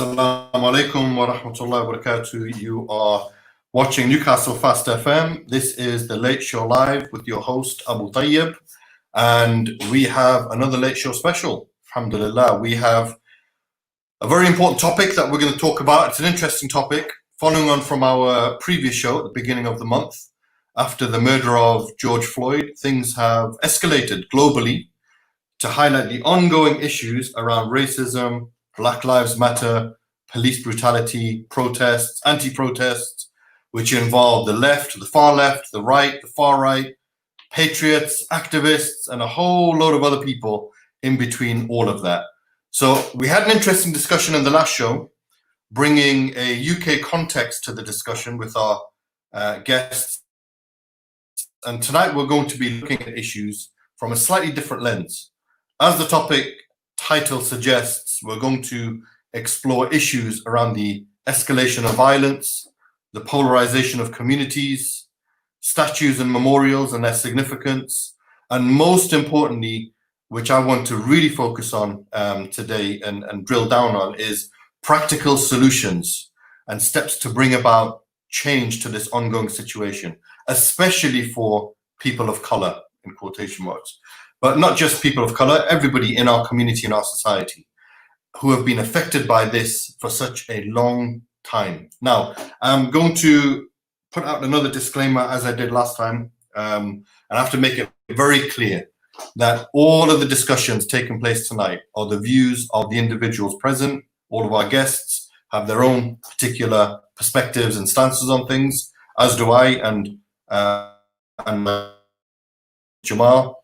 Assalamu alaikum wa rahmatullahi wa barakatuh. You are watching Newcastle Fast FM. This is the Late Show Live with your host, Abu Tayeb. And we have another Late Show special. Alhamdulillah. We have a very important topic that we're going to talk about. It's an interesting topic, following on from our previous show at the beginning of the month. After the murder of George Floyd, things have escalated globally to highlight the ongoing issues around racism, Black Lives Matter, police brutality, protests, anti-protests, which involve the left, the far left, the right, the far right, patriots, activists, and a whole load of other people in between all of that. So we had an interesting discussion in the last show, bringing a UK context to the discussion with our guests. And tonight we're going to be looking at issues from a slightly different lens. As the topic title suggests, we're going to explore issues around the escalation of violence, the polarization of communities, statues and memorials and their significance, and most importantly, which I want to really focus on today and drill down on, is practical solutions and steps to bring about change to this ongoing situation, especially for people of color, in quotation marks. But not just people of color, everybody in our community, in our society, who have been affected by this for such a long time. Now, I'm going to put out another disclaimer as I did last time, and I have to make it very clear that all of the discussions taking place tonight are the views of the individuals present. All of our guests have their own particular perspectives and stances on things, as do I and Jamaal.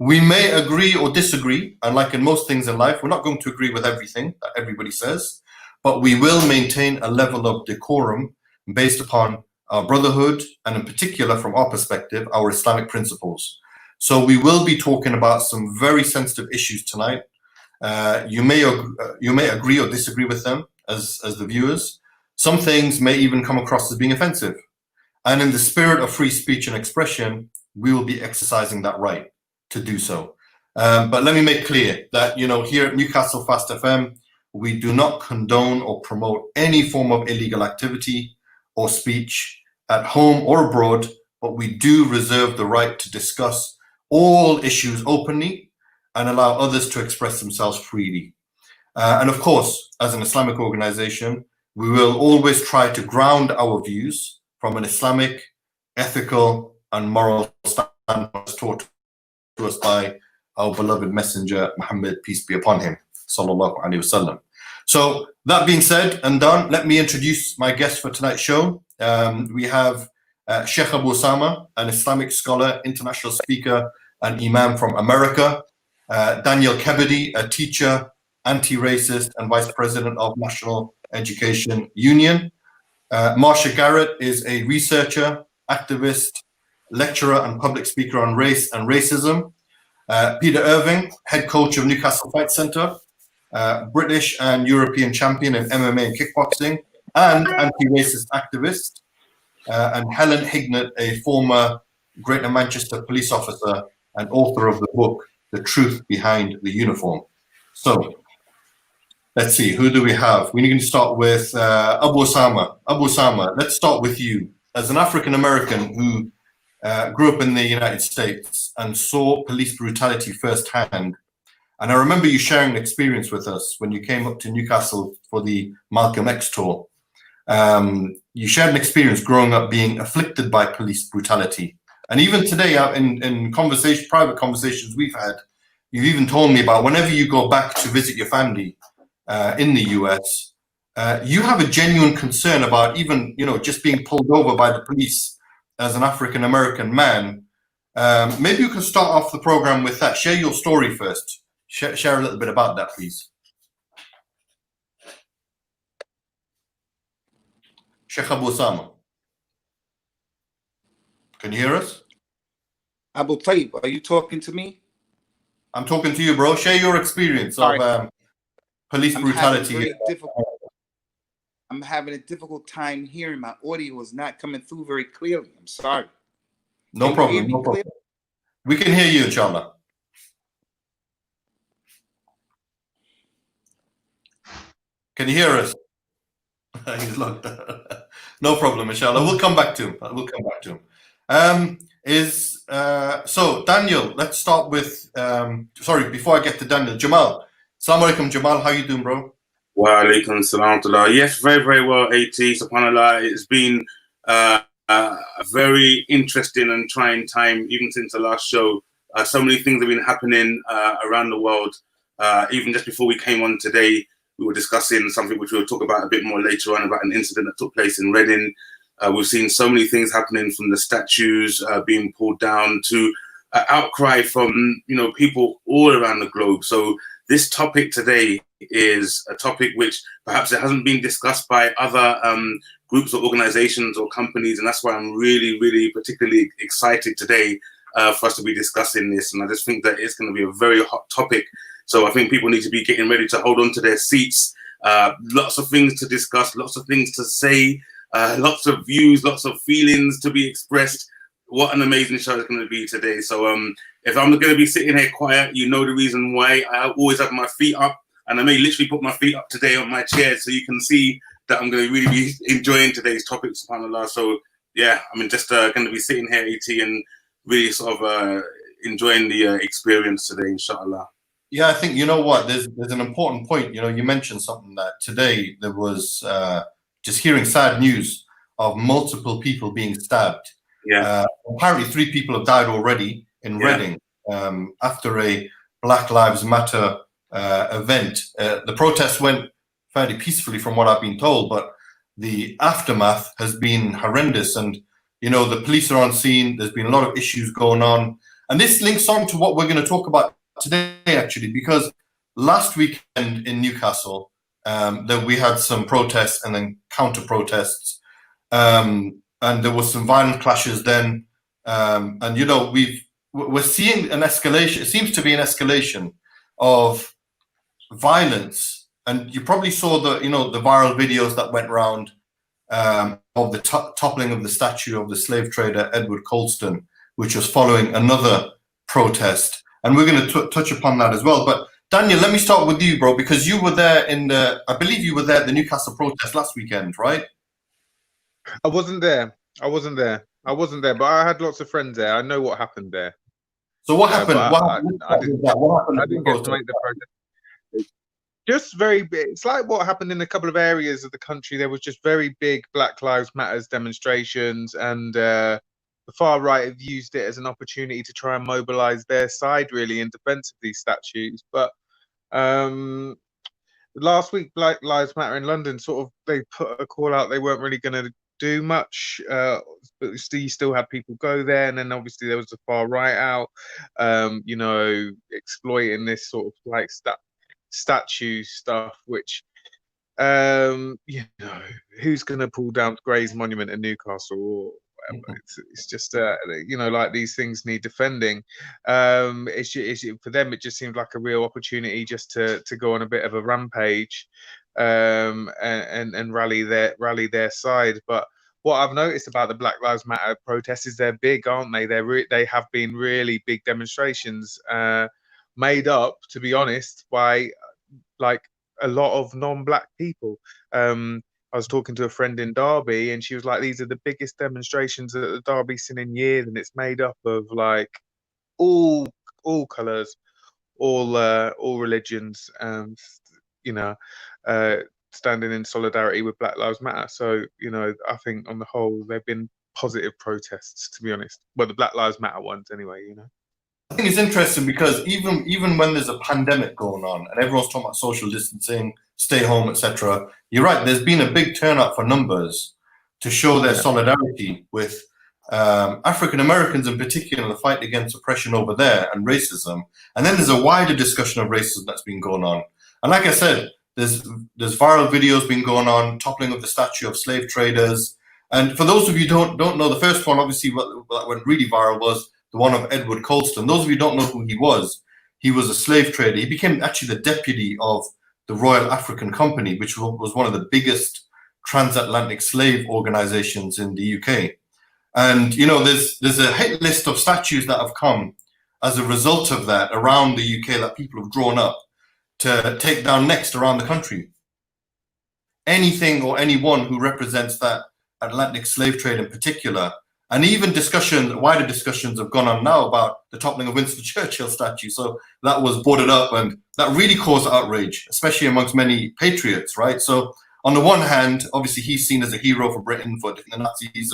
We may agree or disagree, and like in most things in life, we're not going to agree with everything that everybody says, but we will maintain a level of decorum based upon our brotherhood, and in particular, from our perspective, our Islamic principles. So we will be talking about some very sensitive issues tonight. You may agree or disagree with them as the viewers. Some things may even come across as being offensive. And in the spirit of free speech and expression, we will be exercising that right to do so. But let me make clear that, here at Newcastle Fast FM, we do not condone or promote any form of illegal activity or speech at home or abroad, but we do reserve the right to discuss all issues openly and allow others to express themselves freely. And of course, as an Islamic organization, we will always try to ground our views from an Islamic, ethical, and moral standpoint taught to us by our beloved messenger Muhammad, peace be upon him, sallallahu alaihi wasallam. So that being said and done, let me introduce my guest for tonight's show. We have Sheikh Abu Usamah, an Islamic scholar, international speaker, and imam from America. Daniel Kebede, a teacher, anti-racist, and vice president of National Education Union. Marsha Garratt is a researcher, activist, lecturer, and public speaker on race and racism. Peter Irving, head coach of Newcastle Fight Centre, British and European champion in MMA and kickboxing, and anti-racist activist. And Helen Hignet, a former Greater Manchester police officer and author of the book, The Truth Behind the Uniform. So, let's see, who do we have? We're going to start with Abu Usamah. Abu Usamah, let's start with you. As an African-American who grew up in the United States and saw police brutality firsthand, and I remember you sharing an experience with us when you came up to Newcastle for the Malcolm X tour. You shared an experience growing up being afflicted by police brutality. And even today, in private conversations we've had, you've even told me about whenever you go back to visit your family in the US, you have a genuine concern about even, just being pulled over by the police as an African-American man. Maybe you can start off the program with that. Share your story first. Share a little bit about that, please. Sheikh Abu Usamah. Can you hear us? Abu Tayeb, are you talking to me? I'm talking to you, bro. Share your experience of police brutality. I'm having a difficult time hearing. My audio is not coming through very clearly. I'm sorry. No problem. No problem. We can hear you, inshallah. Can you hear us? He's locked. No problem, inshallah. We'll come back to him. We'll come back to him. So Daniel, let's start with sorry, before I get to Daniel, Jamaal. Assalamu alaikum, Jamaal. How you doing, bro? Wa alaikum salam. Yes, very, very well, AT. SubhanAllah. It's been a very interesting and trying time, even since the last show. So many things have been happening around the world. Even just before we came on today, we were discussing something which we'll talk about a bit more later on, about an incident that took place in Reading. We've seen so many things happening, from the statues being pulled down to outcry from people all around the globe. So this topic today is a topic which perhaps it hasn't been discussed by other groups or organizations or companies, and that's why I'm really, really particularly excited today for us to be discussing this. And I just think that it's going to be a very hot topic. So I think people need to be getting ready to hold on to their seats. Lots of things to discuss, lots of things to say, lots of views, lots of feelings to be expressed. What an amazing show it's going to be today. So if I'm going to be sitting here quiet, you know the reason why. I always have my feet up, and I may literally put my feet up today on my chair, so you can see that I'm going to really be enjoying today's topic, subhanAllah. So yeah, I'm just going to be sitting here, AT, and really sort of enjoying the experience today, inshallah. Yeah, I think, you know what, there's an important point. You mentioned something that today there was just hearing sad news of multiple people being stabbed. Yeah. Apparently 3 people have died already in Reading after a Black Lives Matter event. The protest went fairly peacefully from what I've been told, but the aftermath has been horrendous. And, the police are on scene. There's been a lot of issues going on. And this links on to what we're going to talk about today, actually, because last weekend in Newcastle, that we had some protests and then counter protests, and there was some violent clashes then, and we're seeing an escalation. It seems to be an escalation of violence, and you probably saw the viral videos that went around of the toppling of the statue of the slave trader Edward Colston, which was following another protest. And we're going to touch upon that as well. But Daniel, let me start with you, bro, because you were there I believe you were there at the Newcastle protest last weekend, right? I wasn't there, but I had lots of friends there. I know what happened there. So what happened? I didn't get to make the protest. Just very big. It's like what happened in a couple of areas of the country. There was just very big Black Lives Matters demonstrations, and the far right have used it as an opportunity to try and mobilize their side, really, in defense of these statues. But last week, Black Lives Matter in London, they put a call out. They weren't really going to do much, but you still had people go there. And then obviously there was the far right out, exploiting this sort of like statue stuff, which who's going to pull down Gray's monument in Newcastle or whatever? It's just like these things need defending. For them it just seemed like a real opportunity just to go on a bit of a rampage and rally their side. But what I've noticed about the Black Lives Matter protests is they're big, aren't they? They have been really big demonstrations, made up, to be honest, by like a lot of non-black people. I was talking to a friend in Derby, and she was like, "These are the biggest demonstrations that the Derby's seen in years, and it's made up of like all colours, all religions, standing in solidarity with Black Lives Matter." So I think on the whole they've been positive protests, to be honest. Well, the Black Lives Matter ones, anyway. I think it's interesting because even when there's a pandemic going on and everyone's talking about social distancing, stay home, etc., you're right. There's been a big turnout for numbers to show their solidarity with African Americans in particular, the fight against oppression over there and racism. And then there's a wider discussion of racism that's been going on. And like I said, there's viral videos been going on, toppling of the statue of slave traders. And for those of you who don't know, the first one, obviously, that went really viral was the one of Edward Colston. Those of you who don't know who he was a slave trader. He became actually the deputy of the Royal African Company, which was one of the biggest transatlantic slave organizations in the UK. And, there's a hit list of statues that have come as a result of that around the UK that people have drawn up to take down next around the country. anything or anyone who represents that Atlantic slave trade in particular. And even wider discussions have gone on now about the toppling of Winston Churchill statue. So that was boarded up, and that really caused outrage, especially amongst many patriots, right? So on the one hand, obviously he's seen as a hero for Britain, for the Nazis,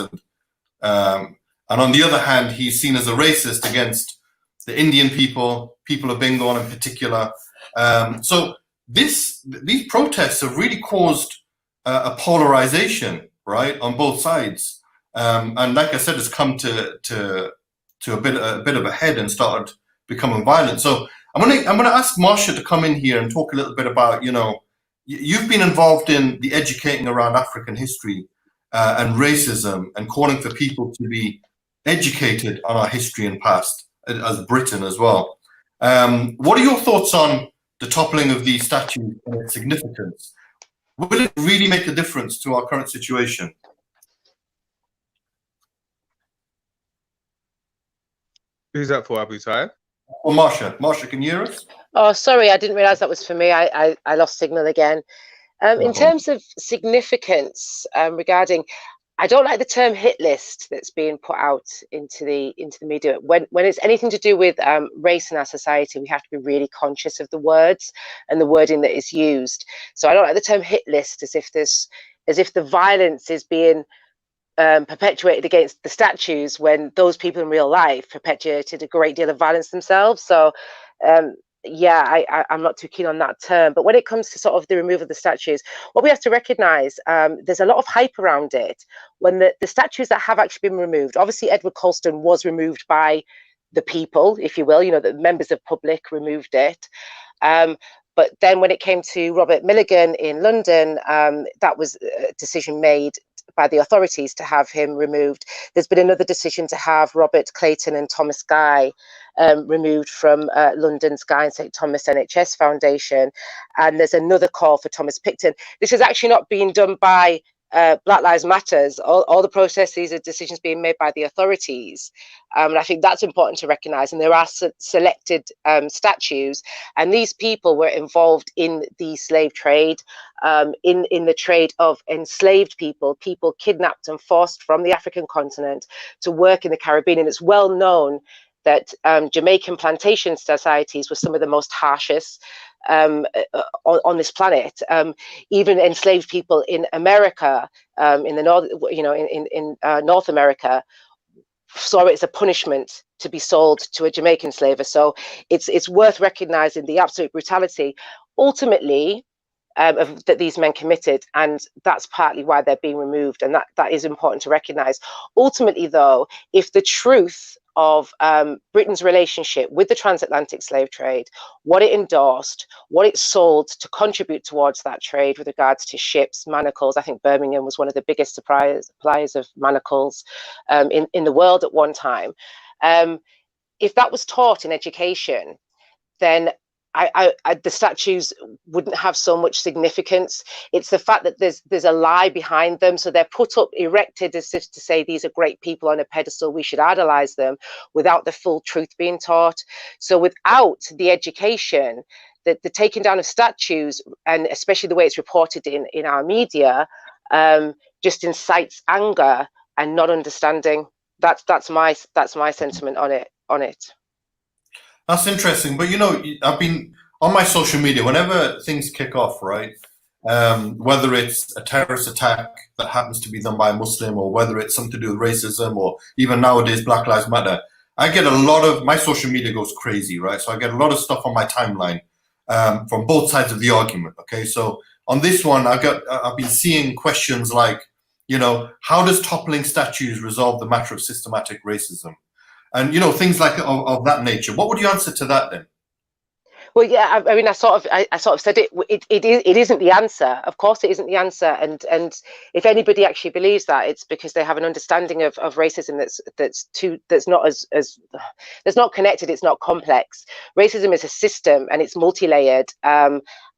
and on the other hand, he's seen as a racist against the Indian people of Bengal in particular. So these protests have really caused a polarization, right, on both sides. And like I said, it's come to a bit of a head and started becoming violent. So I'm gonna ask Marsha to come in here and talk a little bit about, you've been involved in the educating around African history and racism, and calling for people to be educated on our history and past as Britain as well. What are your thoughts on the toppling of these statues and its significance? Will it really make a difference to our current situation? Who's that for, Abu Tayeb? Or Marsha? Marsha, can you hear us? Oh, sorry, I didn't realize that was for me. I lost signal again. In terms of significance regarding, I don't like the term hit list that's being put out into the media. When it's anything to do with race in our society, we have to be really conscious of the words and the wording that is used. So I don't like the term hit list as if the violence is being perpetuated against the statues, when those people in real life perpetuated a great deal of violence themselves. So yeah, I'm not too keen on that term. But when it comes to sort of the removal of the statues, what we have to recognize, there's a lot of hype around it. When the statues that have actually been removed, obviously Edward Colston was removed by the people, if you will, the members of public removed it. But then when it came to Robert Milligan in London, that was a decision made by the authorities to have him removed. There's been another decision to have Robert Clayton and Thomas Guy removed from London's Guy and St Thomas NHS Foundation, and there's another call for Thomas Picton. This is actually not being done by Black Lives Matters. All the processes are decisions being made by the authorities, and I think that's important to recognise. And there are selected statues, and these people were involved in the slave trade, in the trade of enslaved people kidnapped and forced from the African continent to work in the Caribbean. And it's well known that Jamaican plantation societies were some of the most harshest on this planet. Even enslaved people in America, in the north, in North America, saw it as a punishment to be sold to a Jamaican slaver. So it's worth recognizing the absolute brutality, ultimately, that these men committed, and that's partly why they're being removed, and that is important to recognize. Ultimately, though, if the truth of Britain's relationship with the transatlantic slave trade, what it endorsed, what it sold to contribute towards that trade with regards to ships, manacles. I think Birmingham was one of the biggest suppliers of manacles in the world at one time. If that was taught in education, then the statues wouldn't have so much significance. It's the fact that there's a lie behind them. So they're put up, erected as if to say these are great people on a pedestal, we should idolize them, without the full truth being taught. So without the education, the taking down of statues, and especially the way it's reported in our media, just incites anger and not understanding. That's my sentiment on it. That's interesting. But I've been on my social media, whenever things kick off, right? Whether it's a terrorist attack that happens to be done by a Muslim, or whether it's something to do with racism, or even nowadays Black Lives Matter, I get a lot of, my social media goes crazy, right? So I get a lot of stuff on my timeline from both sides of the argument. Okay, so on this one, I've been seeing questions like, how does toppling statues resolve the matter of systematic racism? And things like of that nature. What would you answer to that then? Well, yeah, I mean, I sort of said it. It isn't the answer. Of course, it isn't the answer. And if anybody actually believes that, it's because they have an understanding of racism that's not connected. It's not complex. Racism is a system, and it's multi-layered.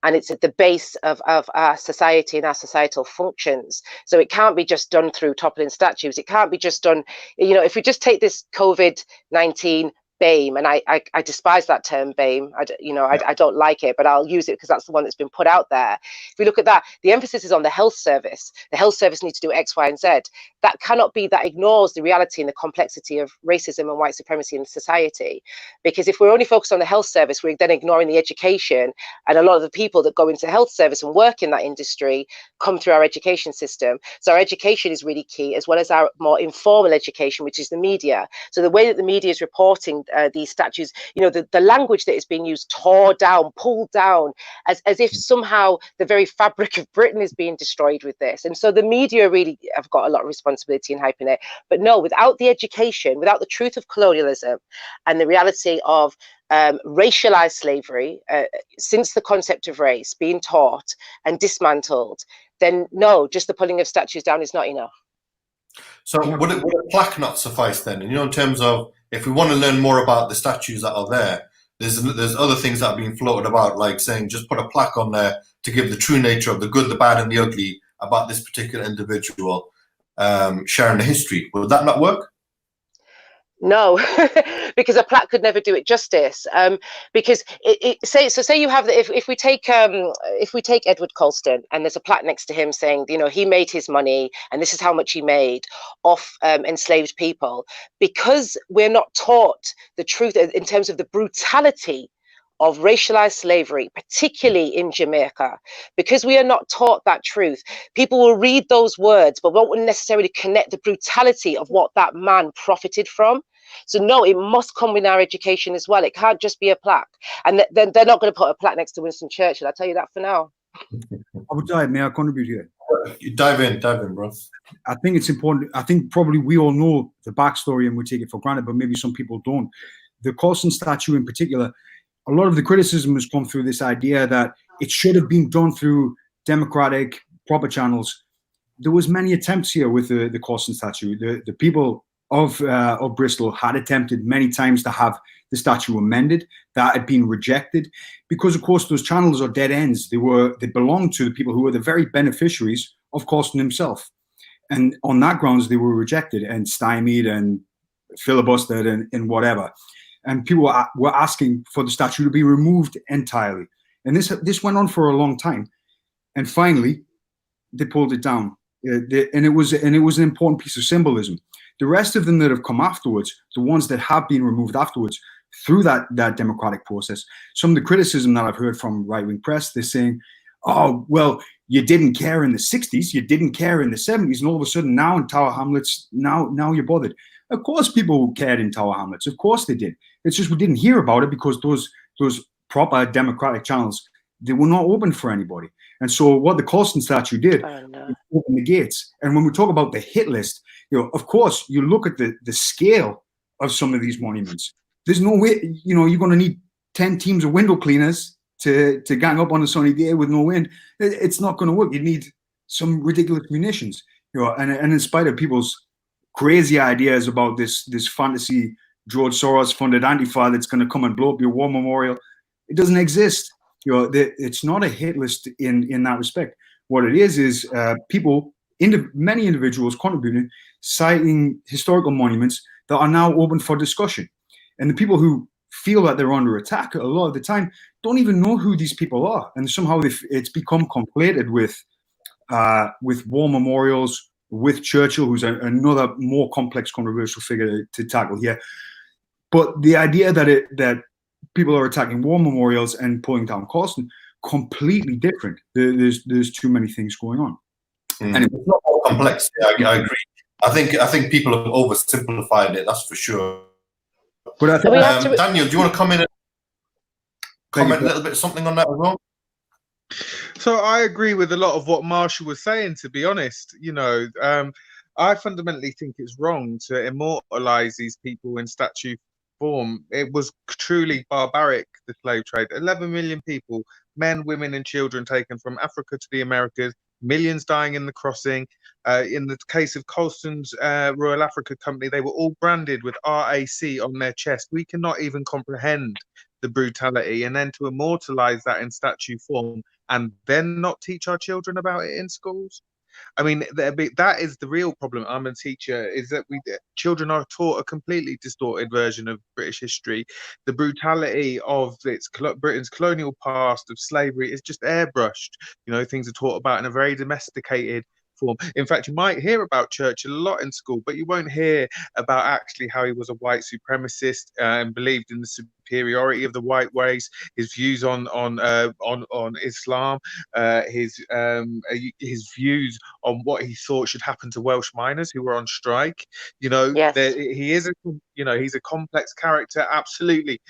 And it's at the base of our society and our societal functions. So it can't be just done through toppling statues. It can't be just done, if we just take this COVID-19 BAME, and I despise that term BAME. I don't like it, but I'll use it because that's the one that's been put out there. If we look at that, the emphasis is on the health service. The health service needs to do X, Y, and Z. That cannot be, that ignores the reality and the complexity of racism and white supremacy in society. Because if we're only focused on the health service, we're then ignoring the education, and a lot of the people that go into the health service and work in that industry come through our education system. So our education is really key, as well as our more informal education, which is the media. So the way that the media is reporting these statues, the language that is being used, tore down, pulled down, as if somehow the very fabric of Britain is being destroyed with this. And so the media really have got a lot of responsibility in hyping it. But no, without the education, without the truth of colonialism and the reality of racialized slavery, since the concept of race being taught and dismantled, then no, just the pulling of statues down is not enough. So would a plaque not suffice then? In terms of, if we want to learn more about the statues that are there, there's other things that are being floated about, like saying just put a plaque on there to give the true nature of the good, the bad, and the ugly about this particular individual, sharing the history. Would that not work? No, because a plaque could never do it justice. Because say you have if we take Edward Colston, and there's a plaque next to him saying, he made his money and this is how much he made off enslaved people. Because we're not taught the truth in terms of the brutality of racialized slavery, particularly in Jamaica, because we are not taught that truth, people will read those words but won't necessarily connect the brutality of what that man profited from. So no, it must come in our education as well. It can't just be a plaque. And then they're not going to put a plaque next to Winston Churchill. I'll tell you that for now. Abu Tayeb, may I contribute here? You dive in, bro. I think it's important. I think probably we all know the backstory and we take it for granted, but maybe some people don't. The Colston statue in particular, a lot of the criticism has come through this idea that it should have been done through democratic, proper channels. There was many attempts here with the Colston statue. The people of Bristol had attempted many times to have the statue amended. That had been rejected because, of course, those channels are dead ends. They belonged to the people who were the very beneficiaries of Colston himself, and on that grounds they were rejected and stymied and filibustered and whatever. And people were asking for the statue to be removed entirely. And this went on for a long time. And finally, they pulled it down. And it was an important piece of symbolism. The rest of them that have come afterwards, the ones that have been removed afterwards through that democratic process, some of the criticism that I've heard from right-wing press, they're saying, oh, well, you didn't care in the 60s, you didn't care in the 70s, and all of a sudden now in Tower Hamlets, now you're bothered. Of course people cared in Tower Hamlets. Of course they did. It's just we didn't hear about it because those proper democratic channels, they were not open for anybody. And so what the Colston statue did, open the gates. And when we talk about the hit list, of course, you look at the scale of some of these monuments. There's no way, you're going to need 10 teams of window cleaners to gang up on a sunny day with no wind. It's not going to work. You need some ridiculous munitions. And in spite of people's crazy ideas about this fantasy George Soros funded Antifa that's going to come and blow up your war memorial, it doesn't exist. It's not a hit list in that respect. What it is people, many individuals contributing, citing historical monuments that are now open for discussion. And the people who feel that they're under attack a lot of the time don't even know who these people are. And somehow it's become conflated with war memorials, with Churchill, who's another more complex, controversial figure to tackle here. But the idea that people are attacking war memorials and pulling down Colston, completely different. There's too many things going on. And it's not more complex. Yeah, I agree. I think people have oversimplified it. That's for sure. But I think, Daniel, do you want to comment a little bit something on that as well? So I agree with a lot of what Marsha was saying, to be honest. I fundamentally think it's wrong to immortalize these people in statue form. It was truly barbaric, the slave trade. 11 million people, men, women, and children taken from Africa to the Americas, millions dying in the crossing. In the case of Colston's Royal Africa Company, they were all branded with RAC on their chest. We cannot even comprehend the brutality. And then to immortalize that in statue form and then not teach our children about it in schools. I mean, that is the real problem. I'm a teacher, is that children are taught a completely distorted version of British history. The brutality of Britain's colonial past, of slavery, is just airbrushed. You know, things are taught about in a very domesticated form. In fact, you might hear about Churchill a lot in school, but you won't hear about actually how he was a white supremacist and believed in the superiority of the white race, his views on Islam, his views on what he thought should happen to Welsh miners who were on strike. You know, Yes. he's a complex character, absolutely.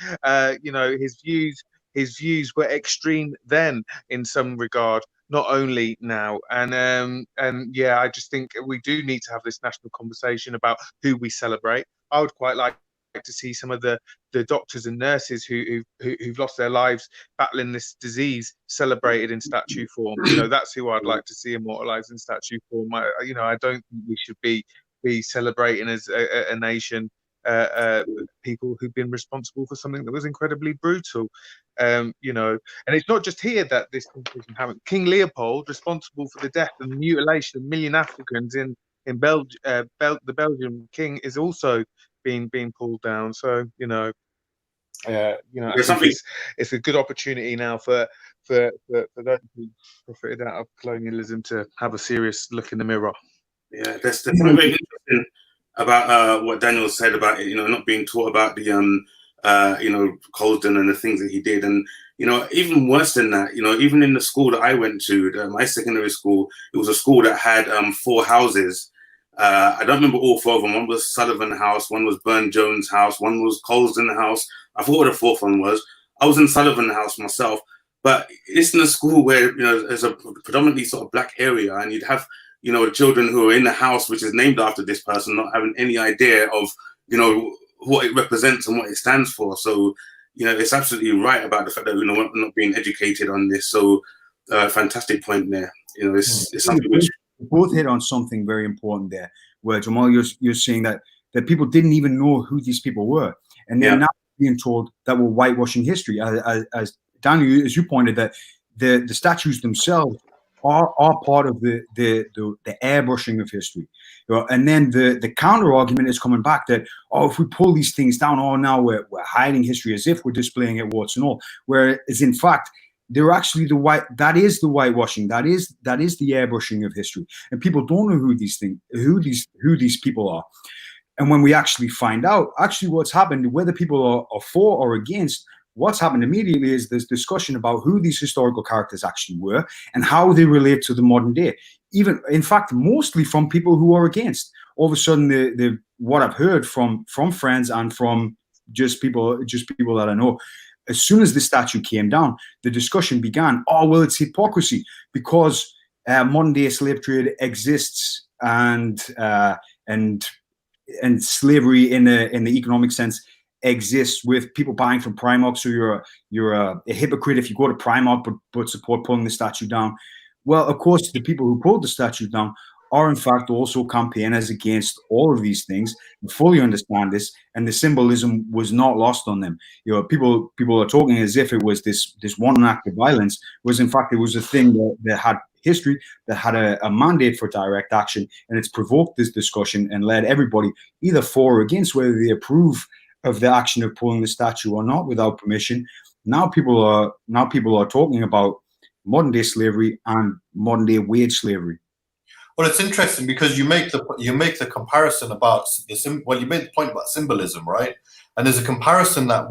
You know, his views were extreme then in some regard, not only now. And yeah, I just think we do need to have this national conversation about who we celebrate. I would quite like to see some of the doctors and nurses who've lost their lives battling this disease celebrated in statue form. You know, that's who I'd like to see immortalized in statue form. You know, I don't think we should be celebrating as a nation people who've been responsible for something that was incredibly brutal. You know, and it's not just here that this conversation happened. King Leopold, responsible for the death and mutilation of a million Africans in the Belgian king, is also being pulled down. So you know, I think it's a good opportunity now for those who profited out of colonialism to have a serious look in the mirror. Yeah, that's very interesting about what Daniel said about it, you know, not being taught about the you know, Colston and the things that he did. And you know, even worse than that, you know, even in the school that I went to, my secondary school, it was a school that had 4 houses. I don't remember all 4 of them. One was Sullivan House, one was Burne-Jones House, one was Colston House. I forgot what the 4th one was. I was in Sullivan House myself, but it's in a school where, you know, there's a predominantly sort of black area, and you'd have, you know, children who are in the house which is named after this person not having any idea of, you know, what it represents and what it stands for. So, you know, it's absolutely right about the fact that, you know, we're not being educated on this. So, fantastic point there. You know, it's something which both hit on something very important there, where Jamaal, you're saying that people didn't even know who these people were, and they're now being told that we're whitewashing history. As Daniel, as you pointed, that the statues themselves are part of the airbrushing of history. You know, and then the counter argument is coming back that, oh, if we pull these things down, oh, now we're hiding history as if we're displaying it warts and all, whereas in fact they're actually that is the whitewashing, that is the airbrushing of history, and people don't know who these people are. And when we actually find out actually what's happened, whether people are for or against, what's happened immediately is this discussion about who these historical characters actually were and how they relate to the modern day. Even, in fact, mostly from people who are against. All of a sudden, what I've heard from friends and from just people that I know, as soon as the statue came down, the discussion began. Oh, well, it's hypocrisy because modern day slave trade exists and slavery in the economic sense exists with people buying from Primark. So you're a hypocrite if you go to Primark but support pulling the statue down. Well, of course, the people who pulled the statue down are in fact also campaigners against all of these things, and fully understand this, and the symbolism was not lost on them. You know, people are talking as if it was this one act of violence, whereas in fact it was a thing that had history, that had a mandate for direct action, and it's provoked this discussion and led everybody either for or against, whether they approve of the action of pulling the statue or not without permission. Now people are talking about modern day slavery and modern day wage slavery. Well, it's interesting because you make the comparison about you made the point about symbolism, right? And there's a comparison that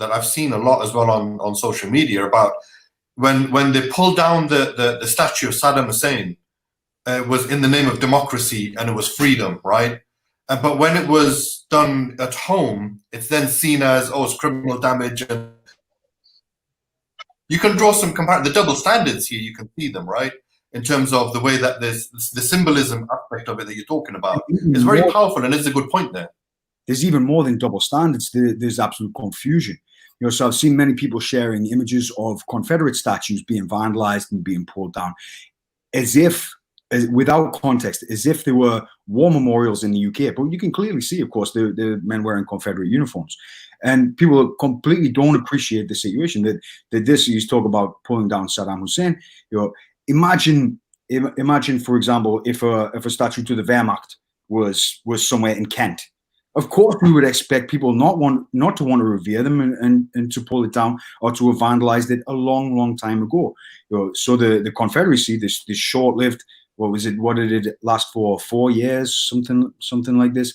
I've seen a lot as well on social media about when they pulled down the statue of Saddam Hussein, it was in the name of democracy and it was freedom, right? But when it was done at home, it's then seen as, oh, it's criminal damage. And you can draw some the double standards here. You can see them, right? In terms of the way that there's the symbolism aspect of it that you're talking about is very powerful, and it's a good point there. There's even more than double standards. There's absolute confusion. You know, so I've seen many people sharing images of Confederate statues being vandalized and being pulled down, without context, as if they were war memorials in the UK. But you can clearly see, of course, the men wearing Confederate uniforms. And people completely don't appreciate the situation that this, you talk about pulling down Saddam Hussein. You know, imagine imagine, for example, if a statue to the Wehrmacht was somewhere in Kent. Of course, we would expect people not to want to revere them and to pull it down, or to have vandalized it a long time ago. So the Confederacy, this short-lived, what did it last for? 4 years, something like this.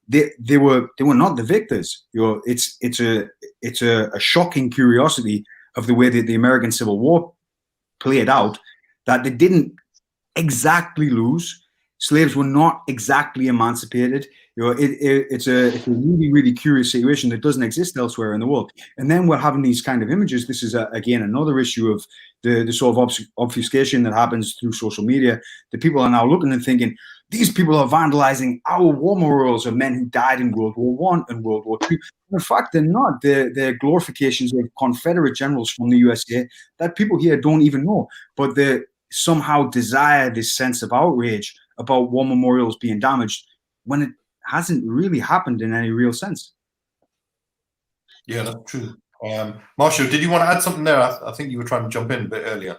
They were not the victors. It's a shocking curiosity of the way that the American Civil War played out, that they didn't exactly lose. Slaves were not exactly emancipated. It's a really curious situation that doesn't exist elsewhere in the world. And then we're having these kind of images. This is again another issue of the sort of obfuscation that happens through social media. The people are now looking and thinking, these people are vandalizing our war memorials of men who died in World War I and World War II. In fact, they're not. They're glorifications of Confederate generals from the USA that people here don't even know. But they somehow desire this sense of outrage about war memorials being damaged when it hasn't really happened in any real sense. Yeah, that's true. Marsha, did you want to add something there? I think you were trying to jump in a bit earlier.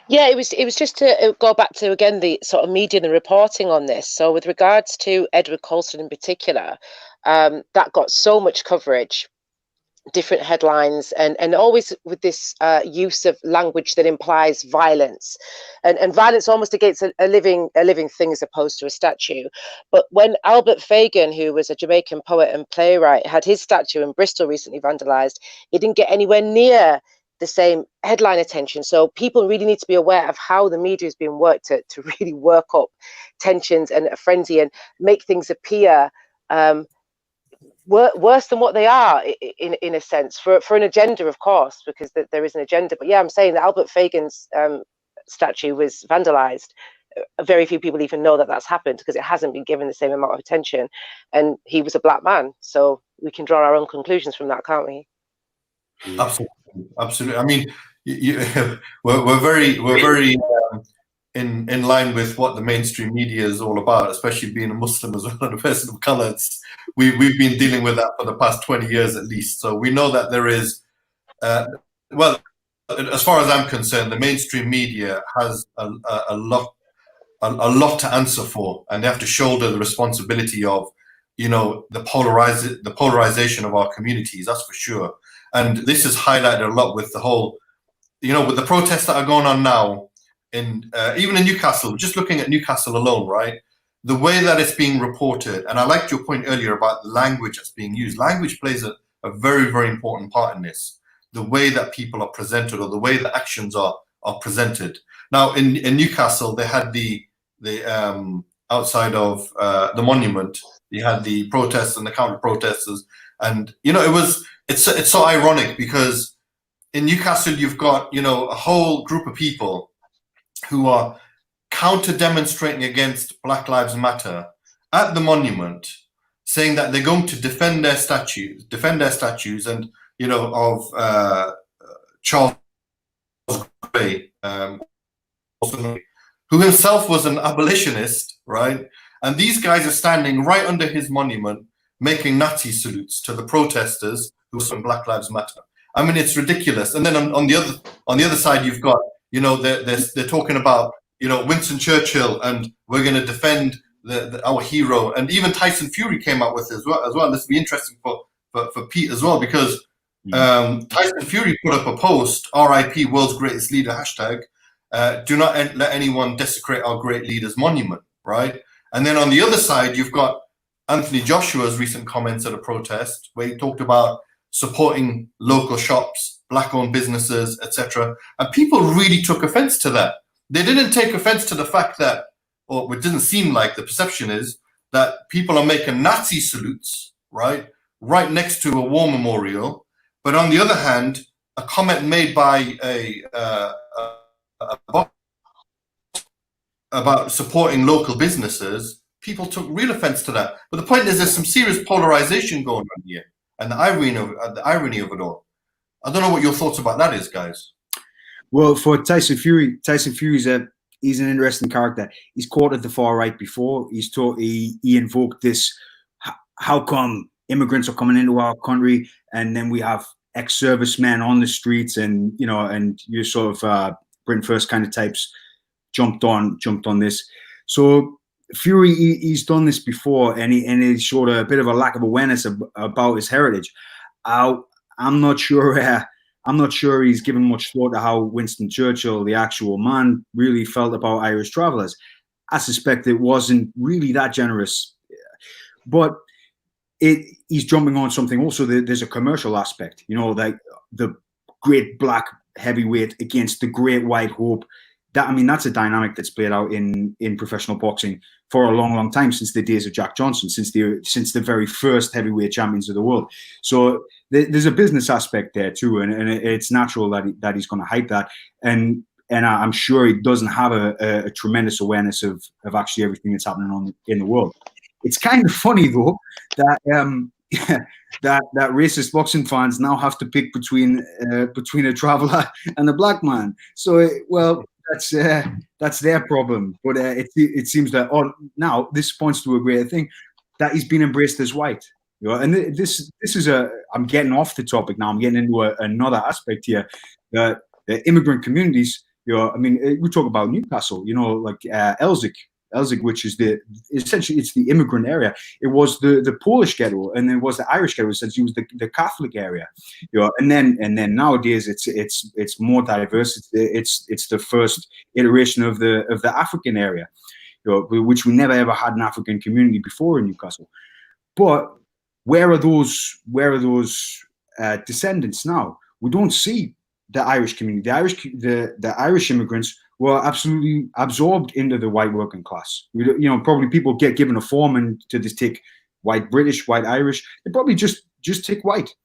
Yeah, it was just to go back to, again, the sort of media and the reporting on this. So with regards to Edward Colston in particular, that got so much coverage, different headlines, and always with this use of language that implies violence, and violence almost against a living thing as opposed to a statue. But when Albert Fagan, who was a Jamaican poet and playwright, had his statue in Bristol recently vandalized, it didn't get anywhere near the same headline attention. So people really need to be aware of how the media is being worked to really work up tensions and a frenzy and make things appear worse than what they are, in a sense, for an agenda, of course, because there is an agenda. But yeah, I'm saying that Albert Fagan's statue was vandalized. Very few people even know that that's happened, because it hasn't been given the same amount of attention, and he was a black man. So we can draw our own conclusions from that, can't we? Absolutely. I mean, we're very in line with what the mainstream media is all about, especially being a Muslim as well and a person of color. We've been dealing with that for the past 20 years at least. So we know that there is, well, as far as I'm concerned, the mainstream media has a lot to answer for, and they have to shoulder the responsibility of, the polarization of our communities. That's for sure. And this is highlighted a lot with the whole, with the protests that are going on now, even in Newcastle. Just looking at Newcastle alone, right? The way that it's being reported, and I liked your point earlier about the language that's being used. Language plays a very, very important part in this. The way that people are presented, or the way that actions are presented. Now, in Newcastle, they had the outside of the monument, you had the protests and the counter protesters, and it's so ironic, because in Newcastle you've got a whole group of people who are counter demonstrating against Black Lives Matter at the monument, saying that they're going to defend their statues, and of Charles Gray, who himself was an abolitionist, right? And these guys are standing right under his monument, making Nazi salutes to the protesters who are saying Black Lives Matter. I mean, it's ridiculous. And then on the other side, you've got, they're talking about, Winston Churchill, and we're going to defend our hero. And even Tyson Fury came out with it as well. This will be interesting for Pete as well, because Tyson Fury put up a post, RIP World's Greatest Leader hashtag, do not let anyone desecrate our great leader's monument, right? And then on the other side, you've got Anthony Joshua's recent comments at a protest, where he talked about supporting local shops, black-owned businesses, etc. And people really took offense to that. They didn't take offense to the fact that, or it didn't seem like, the perception is that people are making Nazi salutes, right next to a war memorial. But on the other hand, a comment made by about supporting local businesses, people took real offense to that. But the point is, there's some serious polarization going on here, and the irony of it all. I don't know what your thoughts about that is, guys. Well, for Tyson Fury, he's an interesting character. He's quoted the far right before. He invoked this: how come immigrants are coming into our country, and then we have ex-servicemen on the streets, and you sort of Britain First kind of types jumped on this. So Fury, he's done this before, and he showed a bit of a lack of awareness about his heritage. I'm not sure. I'm not sure he's given much thought to how Winston Churchill, the actual man, really felt about Irish travelers. I suspect it wasn't really that generous, but he's jumping on something. Also, there's a commercial aspect, like the great black heavyweight against the great white hope. That's a dynamic that's played out in professional boxing for a long, long time, since the days of Jack Johnson, since the very first heavyweight champions of the world. So there's a business aspect there too, and it's natural that he's going to hype that. And I'm sure he doesn't have a tremendous awareness of actually everything that's happening in the world. It's kind of funny though that that racist boxing fans now have to pick between a traveler and a black man. So that's their problem. But it seems that now this points to a greater thing, that he's been embraced as white. And this is I'm getting off the topic now. I'm getting into another aspect here. The immigrant communities. We talk about Newcastle. Like Elzig, which is essentially it's the immigrant area. It was the Polish ghetto, and then it was the Irish ghetto, since it was the Catholic area. And then nowadays it's more diverse. It's the first iteration of the African area, which we never ever had an African community before in Newcastle. But where are those descendants now? We don't see the Irish community. The Irish immigrants were absolutely absorbed into the white working class. Probably people get given a form and to just take white British, white Irish. They probably just take white.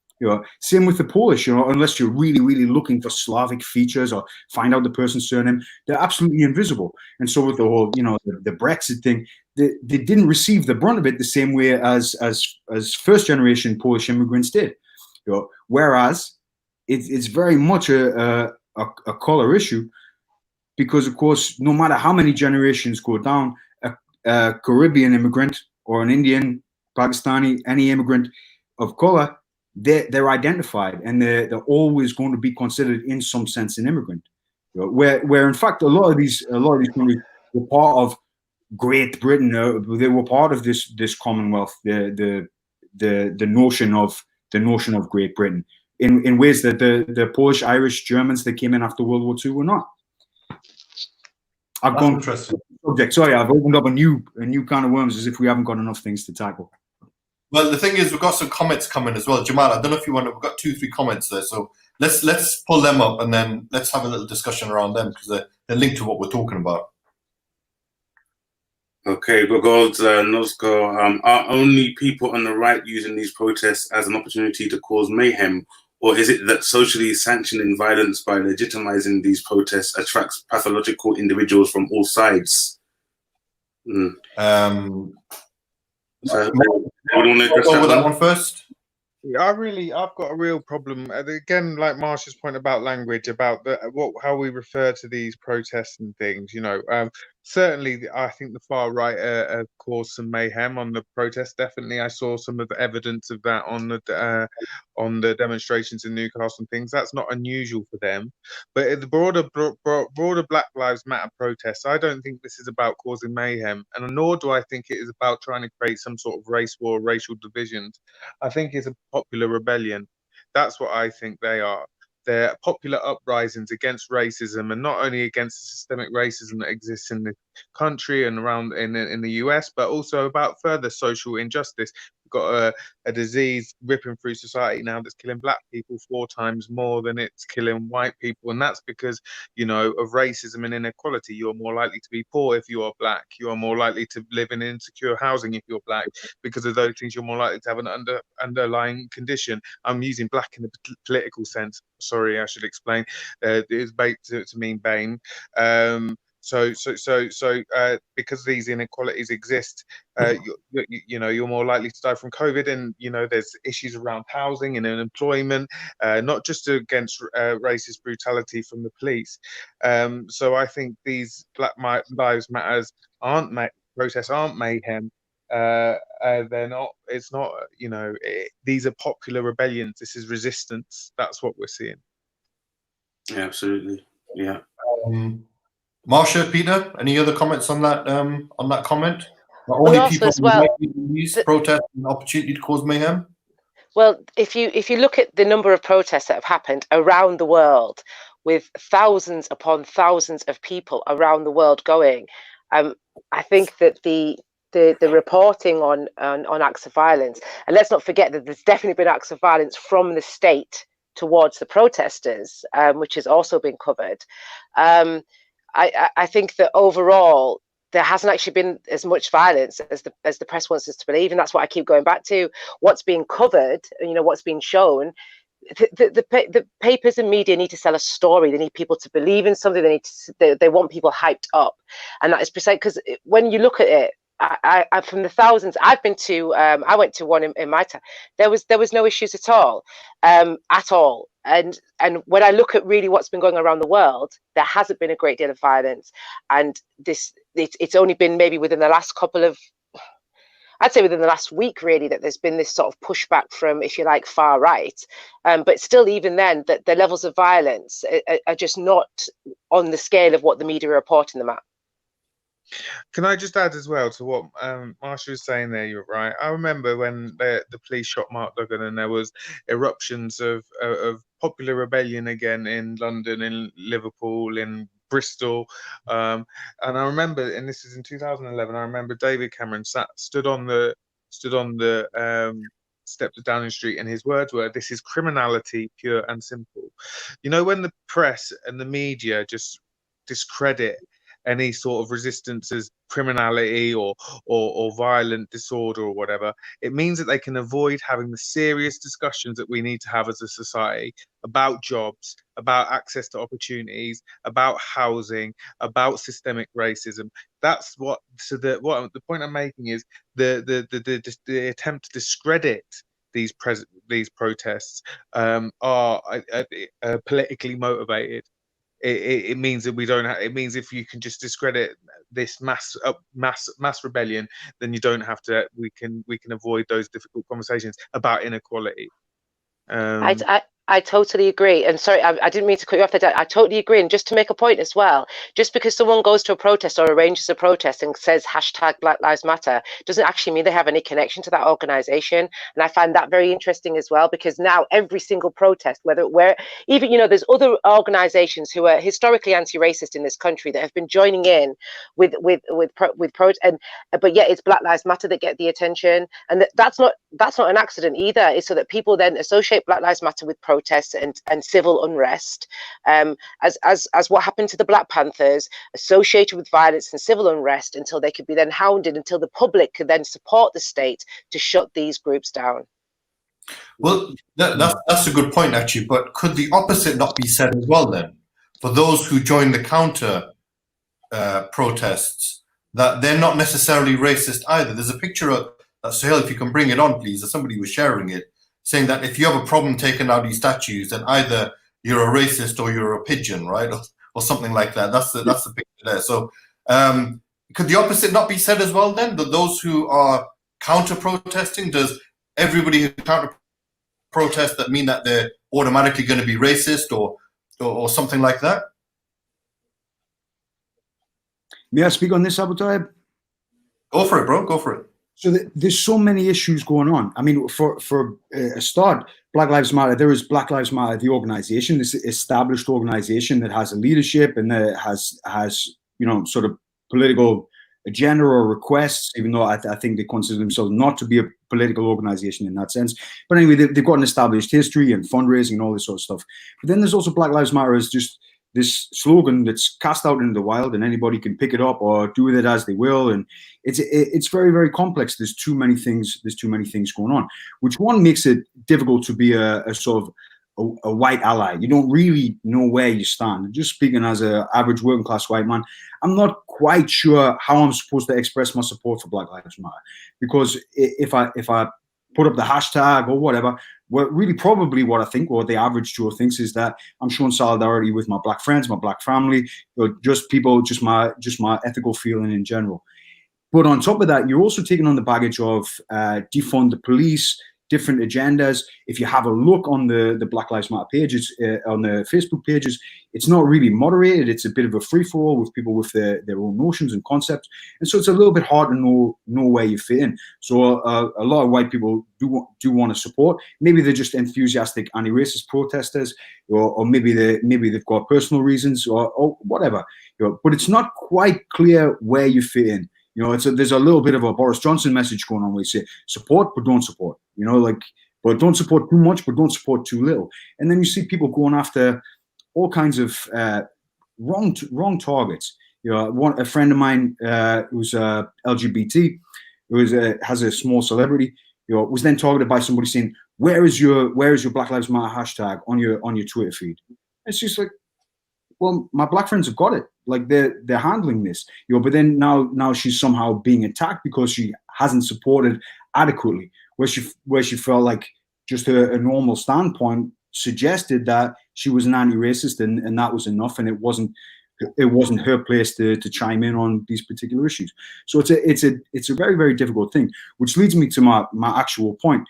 Same with the Polish. Unless you're really, really looking for Slavic features or find out the person's surname, they're absolutely invisible. And so with the whole, the Brexit thing, they didn't receive the brunt of it the same way as first generation Polish immigrants did. Whereas it's very much a color issue. Because, of course, no matter how many generations go down, a Caribbean immigrant or an Indian, Pakistani, any immigrant of color, they're identified, and they're always going to be considered in some sense an immigrant. Where in fact a lot of these countries were part of Great Britain. They were part of this Commonwealth. The notion of Great Britain in ways that the Polish, Irish, Germans that came in after World War II were not. I've gone interesting. Subject. Sorry, I've opened up a new can of worms, as if we haven't got enough things to tackle. Well, the thing is, we've got some comments coming as well. Jamaal, I don't know if you want to. We've got 2-3 comments there, so let's pull them up and then let's have a little discussion around them, because they're linked to what we're talking about. Okay, Gogold, Nosko, are only people on the right using these protests as an opportunity to cause mayhem? Or is it that socially sanctioning violence by legitimizing these protests attracts pathological individuals from all sides? So, go with that one first. Yeah, I've got a real problem. Again, like Marsha's point about language, about how we refer to these protests and things. Certainly, I think the far right have caused some mayhem on the protest. Definitely, I saw some of the evidence of that on the demonstrations in Newcastle and things. That's not unusual for them. But in the broader Black Lives Matter protests, I don't think this is about causing mayhem, and nor do I think it is about trying to create some sort of race war, racial divisions. I think it's a popular rebellion. That's what I think they are. They're popular uprisings against racism, and not only against the systemic racism that exists in the country and around in the US, but also about further social injustice. We've got a disease ripping through society now that's killing black people 4 times more than it's killing white people, and that's because of racism and inequality. You're more likely to be poor if you are black. You are more likely to live in insecure housing if you're black. Because of those things, you're more likely to have an underlying condition. I'm using black in the political sense. Sorry, I should explain. It's to mean BAME. So, because these inequalities exist, you're more likely to die from COVID, and there's issues around housing and unemployment, not just against racist brutality from the police. So I think these Black Lives Matters protests aren't mayhem. They're not. It's not. These are popular rebellions. This is resistance. That's what we're seeing. Yeah, absolutely. Yeah. Marsha, Peter, any other comments on that comment? Not Well, only also people as well, protest and opportunity to cause mayhem. well, if you look at the number of protests that have happened around the world, with thousands upon thousands of people around the world going, I think that the reporting on acts of violence, and let's not forget that there's definitely been acts of violence from the state towards the protesters, which has also been covered. I think that overall there hasn't actually been as much violence as the press wants us to believe, and that's what I keep going back to. What's being covered, what's being shown. The papers and media need to sell a story. They need people to believe in something. They want people hyped up, and that is precise. Because when you look at it, I from the thousands I've been to, I went to one in my town. There was no issues at all, And when I look at really what's been going on around the world, there hasn't been a great deal of violence, and it's only been maybe within the last I'd say within the last week, really, that there's been this sort of pushback from, if you like, far right. But still, even then, that the levels of violence are just not on the scale of what the media are reporting them at. Can I just add as well to what Marsha was saying there? You're right. I remember when the police shot Mark Duggan, and there was eruptions of popular rebellion again in London, in Liverpool, in Bristol, and I remember, and this is in 2011. I remember David Cameron stood on the steps of Downing Street, and his words were, "This is criminality, pure and simple." When the press and the media just discredit any sort of resistance as criminality or violent disorder or whatever, it means that they can avoid having the serious discussions that we need to have as a society about jobs, about access to opportunities, about housing, about systemic racism. That's the point I'm making is the attempt to discredit these protests are politically motivated. It means that we don't have. It means if you can just discredit this mass rebellion, then you don't have to. We can avoid those difficult conversations about inequality. I totally agree. And sorry, I didn't mean to cut you off there. I totally agree. And just to make a point as well, just because someone goes to a protest or arranges a protest and says hashtag Black Lives Matter, doesn't actually mean they have any connection to that organization. And I find that very interesting as well, because now every single protest, even, there's other organizations who are historically anti-racist in this country that have been joining in with protest, but yet it's Black Lives Matter that get the attention. And that's not an accident either. It's so that people then associate Black Lives Matter with protests and civil unrest, as what happened to the Black Panthers, associated with violence and civil unrest, until they could be then hounded, until the public could then support the state to shut these groups down. Well, that's a good point, actually. But could the opposite not be said as well then? For those who join the counter protests, that they're not necessarily racist either. There's a picture of Sohail, if you can bring it on, please. Somebody was sharing it, saying that if you have a problem taking out these statues, then either you're a racist or you're a pigeon, right? Or something like that. That's the picture there. So could the opposite not be said as well then? That those who are counter-protesting, does everybody who counter-protest that mean that they're automatically going to be racist or something like that? May I speak on this, Abu Tayeb? Go for it, bro. Go for it. So there's so many issues going on. I mean, for a start, Black Lives Matter, there is Black Lives Matter, the organization, this established organization that has a leadership and that has sort of political agenda or requests, even though I think they consider themselves not to be a political organization in that sense. But anyway, they've got an established history and fundraising and all this sort of stuff. But then there's also Black Lives Matter as just this slogan that's cast out into the wild, and anybody can pick it up or do with it as they will. And it's very, very complex. There's too many things going on, which one makes it difficult to be a sort of a white ally. You don't really know where you stand. Just speaking as an average working class white man, I'm not quite sure how I'm supposed to express my support for Black Lives Matter, because if I put up the hashtag or whatever, well, really probably what I think, or the average Joe thinks, is that I'm showing solidarity with my black friends, my black family, or just people, just my ethical feeling in general. But on top of that, you're also taking on the baggage of defund the police, different agendas. If you have a look on the Black Lives Matter pages, on the Facebook pages, it's not really moderated. It's a bit of a free-for-all with people with their own notions and concepts. And so it's a little bit hard to know where you fit in. So a lot of white people do want to support. Maybe they're just enthusiastic anti-racist protesters, or maybe they've got personal reasons or whatever. But it's not quite clear where you fit in. There's a little bit of a Boris Johnson message going on where you say support but don't support. But don't support too much, but don't support too little. And then you see people going after all kinds of wrong targets. A friend of mine who's LGBT, who has a small celebrity, was then targeted by somebody saying, "Where is your Black Lives Matter hashtag on your Twitter feed?" It's just like, well, my black friends have got it. Like they're handling this, but then now she's somehow being attacked because she hasn't supported adequately, where she felt like just a normal standpoint suggested that she was an anti-racist and that was enough, and it wasn't her place to chime in on these particular issues. So it's a very, very difficult thing, which leads me to my actual point.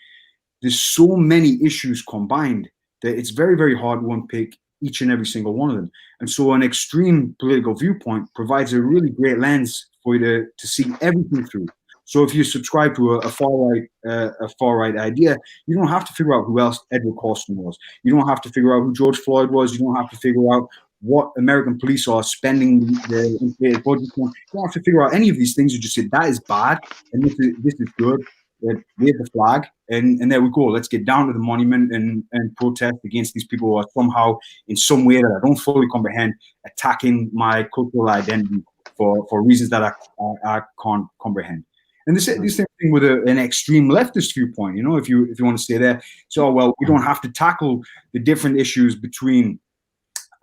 There's so many issues combined that it's very, very hard to unpick each and every single one of them. And so an extreme political viewpoint provides a really great lens for you to see everything through. So if you subscribe to a far right idea, you don't have to figure out who else Edward Colston was. You don't have to figure out who George Floyd was. You don't have to figure out what American police are spending the inflated budget on. You don't have to figure out any of these things. You just say that is bad and this is good. Wave the flag, and there we go. Let's get down to the monument and protest against these people who are somehow, in some way that I don't fully comprehend, attacking my cultural identity for reasons that I can't comprehend. And this same thing with an extreme leftist viewpoint. If you want to stay there, so well, we don't have to tackle the different issues between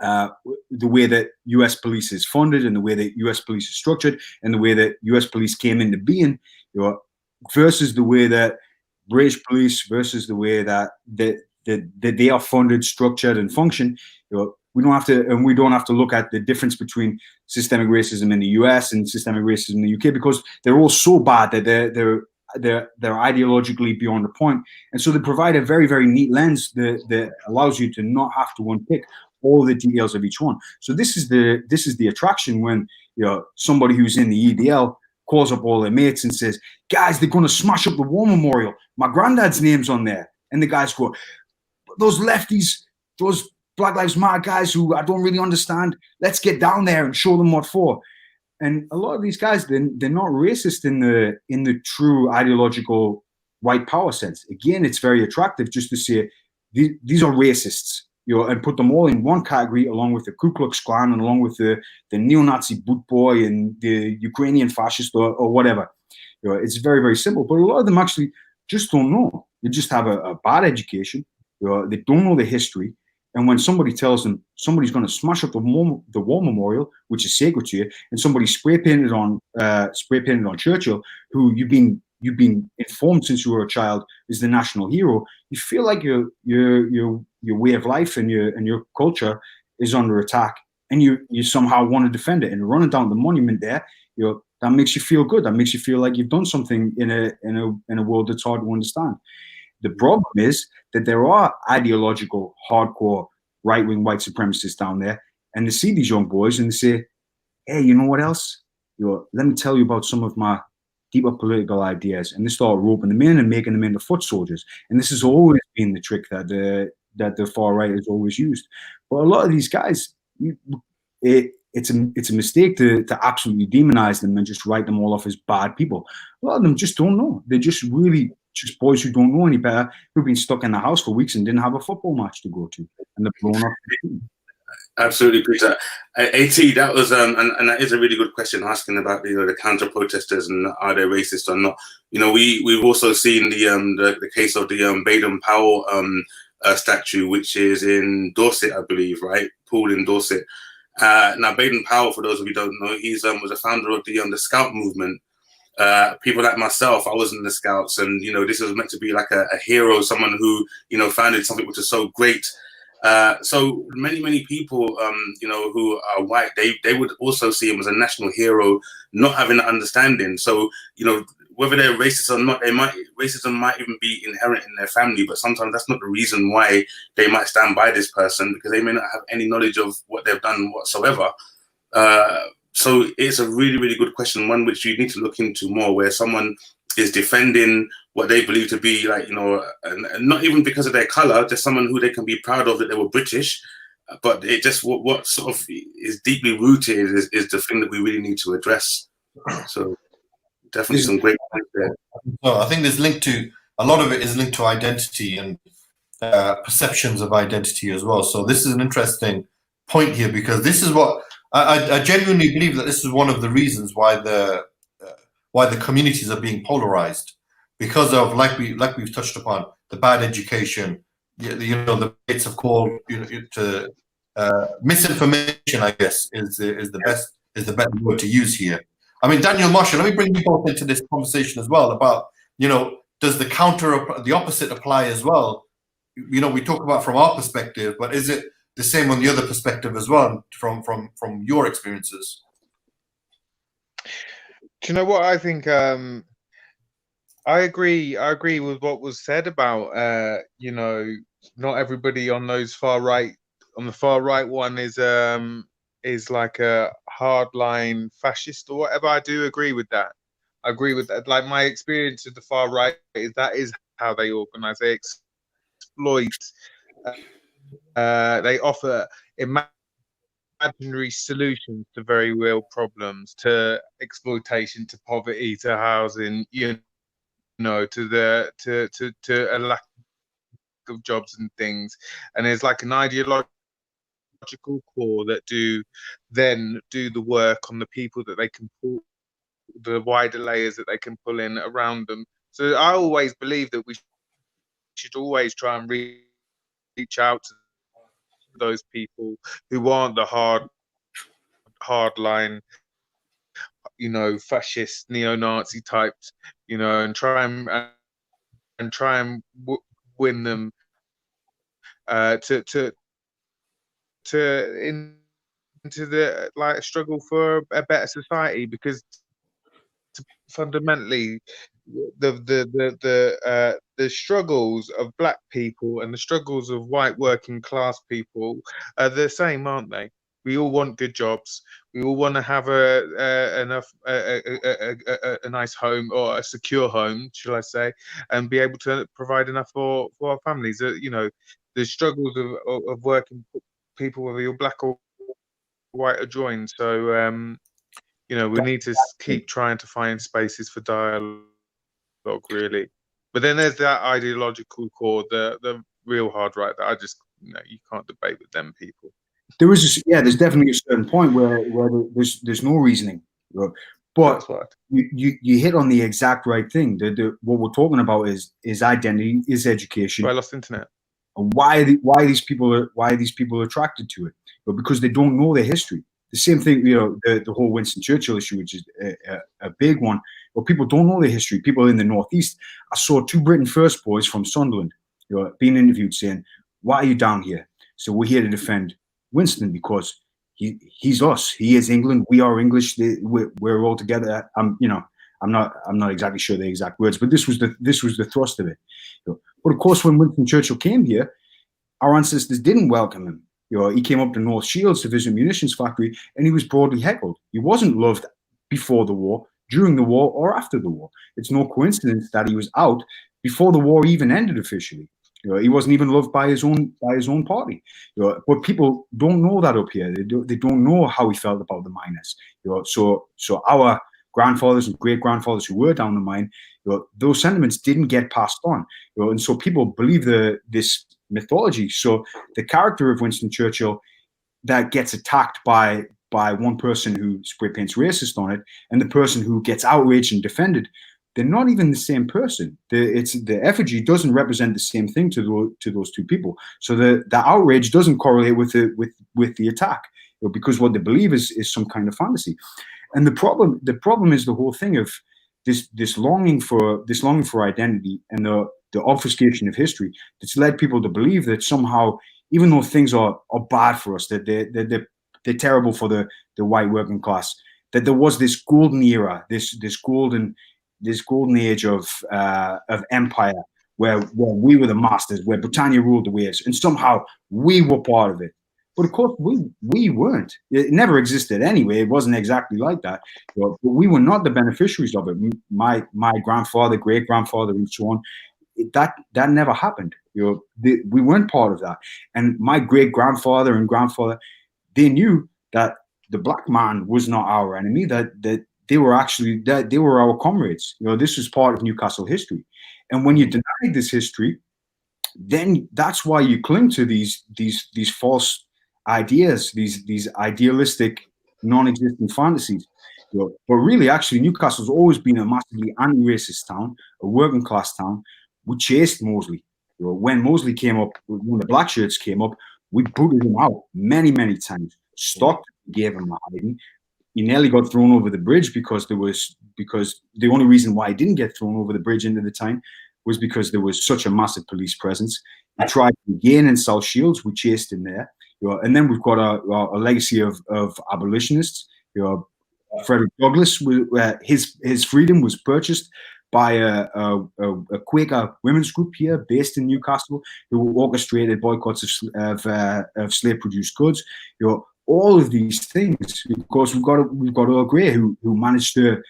the way that U.S. police is funded and the way that U.S. police is structured and the way that U.S. police came into being, versus the way that British police, versus the way that they are funded, structured, and function. We don't have to look at the difference between systemic racism in the US and systemic racism in the UK, because they're all so bad that they're ideologically beyond the point. And so they provide a very, very neat lens that allows you to not have to unpick all the details of each one. So this is the attraction when somebody who's in the EDL calls up all their mates and says, "Guys, they're going to smash up the war memorial. My granddad's name's on there." And the guys go, "Those lefties, those Black Lives Matter guys who I don't really understand, let's get down there and show them what for." And a lot of these guys, they're not racist in the true ideological white power sense. Again, it's very attractive just to say these are racists, and put them all in one category, along with the Ku Klux Klan and along with the neo-Nazi boot boy and the Ukrainian fascist or whatever. It's very, very simple. But a lot of them actually just don't know. They just have a bad education. They don't know the history. And when somebody tells them somebody's going to smash up the war memorial, which is sacred to you, and somebody spray painted on Churchill, who you've been informed since you were a child is the national hero, you feel like your way of life and your culture is under attack, and you somehow want to defend it. And running down the monument there, that makes you feel good. That makes you feel like you've done something in a world that's hard to understand. The problem is that there are ideological, hardcore, right-wing white supremacists down there, and they see these young boys and they say, "Hey, you know what else? Let me tell you about some of my deeper political ideas," and they start roping them in and making them into foot soldiers. And this has always been the trick that the far right has always used. But a lot of these guys, it's a mistake to absolutely demonize them and just write them all off as bad people. A lot of them just don't know. They're just just boys who don't know any better, who've been stuck in the house for weeks and didn't have a football match to go to, and they're blown up. Absolutely, Peter. AT, that was and that is a really good question, asking about the counter protesters and are they racist or not. We've also seen the case of the Baden-Powell statue, which is in Dorset, I believe, right? Poole in Dorset. Now Baden-Powell, for those of you who don't know, he's was a founder of the Scout movement. People like myself, I was in the Scouts, and this was meant to be like a hero, someone who founded something which is so great. So many people, who are white, they would also see him as a national hero, not having an understanding. So whether they're racist or not, racism might even be inherent in their family, but sometimes that's not the reason why they might stand by this person, because they may not have any knowledge of what they've done whatsoever. So it's a really, really good question, one which you need to look into more, where someone is defending what they believe to be, like, you know, and not even because of their color, just someone who they can be proud of that they were British. But it just, what sort of is deeply rooted is the thing that we really need to address. So definitely some great points there. So I think there's linked to, a lot of it is linked to identity and perceptions of identity as well. So this is an interesting point here, because this is what I genuinely believe, that this is one of the reasons why the communities are being polarized, because of, like we've touched upon, the bad education. The rates of call, to misinformation, I guess, is the better word to use here. I mean, Daniel, Marsha, let me bring you both into this conversation as well about, does the opposite apply as well? We talk about from our perspective, but is it the same on the other perspective as well, from your experiences? Do you know what I think? I agree with what was said about, not everybody on the far right one is like a hardline fascist or whatever. I do agree with that. I agree with that. Like, my experience with the far right is how they organize. They exploit. They offer imaginary solutions to very real problems, to exploitation, to poverty, to housing. To a lack of jobs and things, and there's like an ideological core that do the work on the people that they can pull, the wider layers that they can pull in around them. So I always believe that we should always try and reach out to those people who aren't the hardline, fascist, neo-Nazi types, and try and win them into the struggle for a better society, because fundamentally the struggles of black people and the struggles of white working class people are the same, aren't they? We all want good jobs. We all want to have a nice home, or a secure home, shall I say, and be able to provide enough for our families. The struggles of working people, whether you're black or white, are joined. So we need to keep trying to find spaces for dialogue, really. But then there's that ideological core, the real hard right, that I just, you can't debate with them people. There's definitely a certain point where there's no reasoning, but you hit on the exact right thing. What we're talking about is identity, is education. I lost internet. And why these people are attracted to it? But because they don't know their history. The same thing, the whole Winston Churchill issue, which is a big one. But people don't know their history. People in the Northeast. I saw 2 Britain First boys from Sunderland, being interviewed, saying, "Why are you down here?" So we're here to defend Winston because he's us. He is England. We are English. We're all together. I'm not exactly sure the exact words, but this was the thrust of it. But of course, when Winston Churchill came here, our ancestors didn't welcome him. He came up to North Shields to visit a munitions factory, and he was broadly heckled. He wasn't loved before the war, during the war, or after the war. It's no coincidence that he was out before the war even ended officially. He wasn't even loved by his own party. But people don't know that up here. They don't know how he felt about the miners. So our grandfathers and great grandfathers who were down the mine, those sentiments didn't get passed on. And so people believe this mythology. So the character of Winston Churchill that gets attacked by one person who spray paints racist on it, and the person who gets outraged and defended, they're not even the same person. The effigy doesn't represent the same thing to those 2 people. So the outrage doesn't correlate with the attack, because what they believe is some kind of fantasy. And the problem is the whole thing of this longing for identity and the obfuscation of history that's led people to believe that somehow, even though things are bad for us, that they're terrible for the white working class, that there was this golden era, this golden this golden age of empire where we were the masters, where Britannia ruled the waves, and somehow we were part of it. But of course, we weren't. It never existed anyway. It wasn't exactly like that. But we were not the beneficiaries of it. My grandfather, great grandfather, and so on. That never happened. We weren't part of that. And my great grandfather and grandfather, they knew that the black man was not our enemy. That they were actually they were our comrades. This was part of Newcastle history. And when you deny this history, then that's why you cling to these false ideas, these idealistic, non-existent fantasies. But really, actually, Newcastle's always been a massively anti-racist town, a working class town. We chased Mosley. When Mosley came up, when the black shirts came up, we booted him out many, many times. Stockton gave him a hiding. He nearly got thrown over the bridge because the only reason why he didn't get thrown over the bridge into the town was because there was such a massive police presence. He tried again in South Shields. We chased him there. And then we've got a legacy of abolitionists. Frederick Douglass, his freedom was purchased by a Quaker women's group here based in Newcastle who orchestrated boycotts of slave-produced goods. All of these things. Of course, we've got Earl Grey who managed to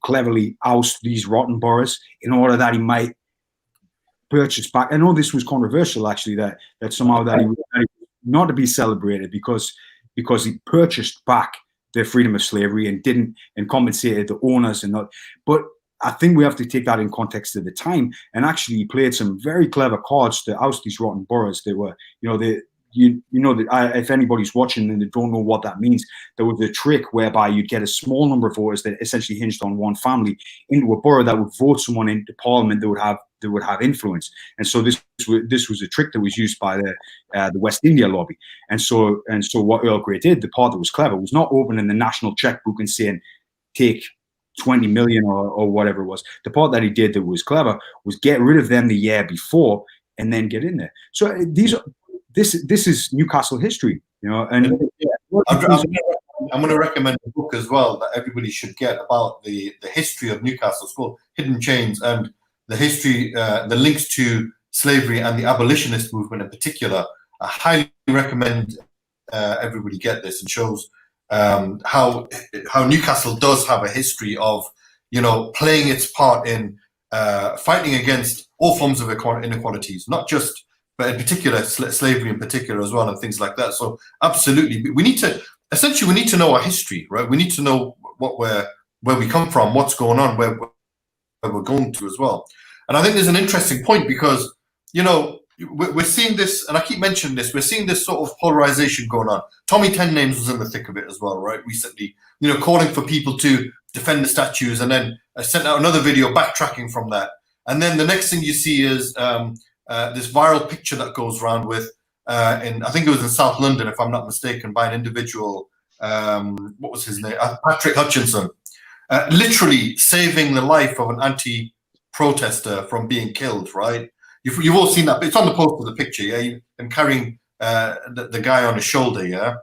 cleverly oust these rotten boroughs in order that he might purchase back. I know this was controversial, actually, that somehow that he was not to be celebrated because he purchased back the freedom of slavery and compensated the owners and not. But I think we have to take that in context of the time. And actually, he played some very clever cards to oust these rotten boroughs. They were, if anybody's watching and they don't know what that means, there was a trick whereby you'd get a small number of voters that essentially hinged on one family into a borough that would vote someone into parliament that would have influence. And so this was a trick that was used by the West India lobby. And so what Earl Grey did, the part that was clever, was not opening the national checkbook and saying, take 20 million or whatever it was. The part that he did that was clever was get rid of them the year before and then get in there. So this is Newcastle history, And I'm going to recommend a book as well that everybody should get about the history of Newcastle. It's called Hidden Chains, and the history, the links to slavery and the abolitionist movement in particular. I highly recommend everybody get this. And shows how Newcastle does have a history of, playing its part in fighting against all forms of inequalities, not just, but in particular, slavery in particular as well, and things like that. So absolutely, we need to know our history, right? We need to know where we come from, what's going on, where we're going to as well. And I think there's an interesting point because, we're seeing this, and I keep mentioning this, we're seeing this sort of polarization going on. Tommy 10 Names was in the thick of it as well, right? Recently, calling for people to defend the statues, and then I sent out another video backtracking from that. And then the next thing you see is this viral picture that goes around with, I think it was in South London, if I'm not mistaken, by an individual, what was his name? Patrick Hutchinson, literally saving the life of an anti-protester from being killed, right? You've all seen that. It's on the post of the picture, yeah? And carrying the guy on his shoulder, yeah?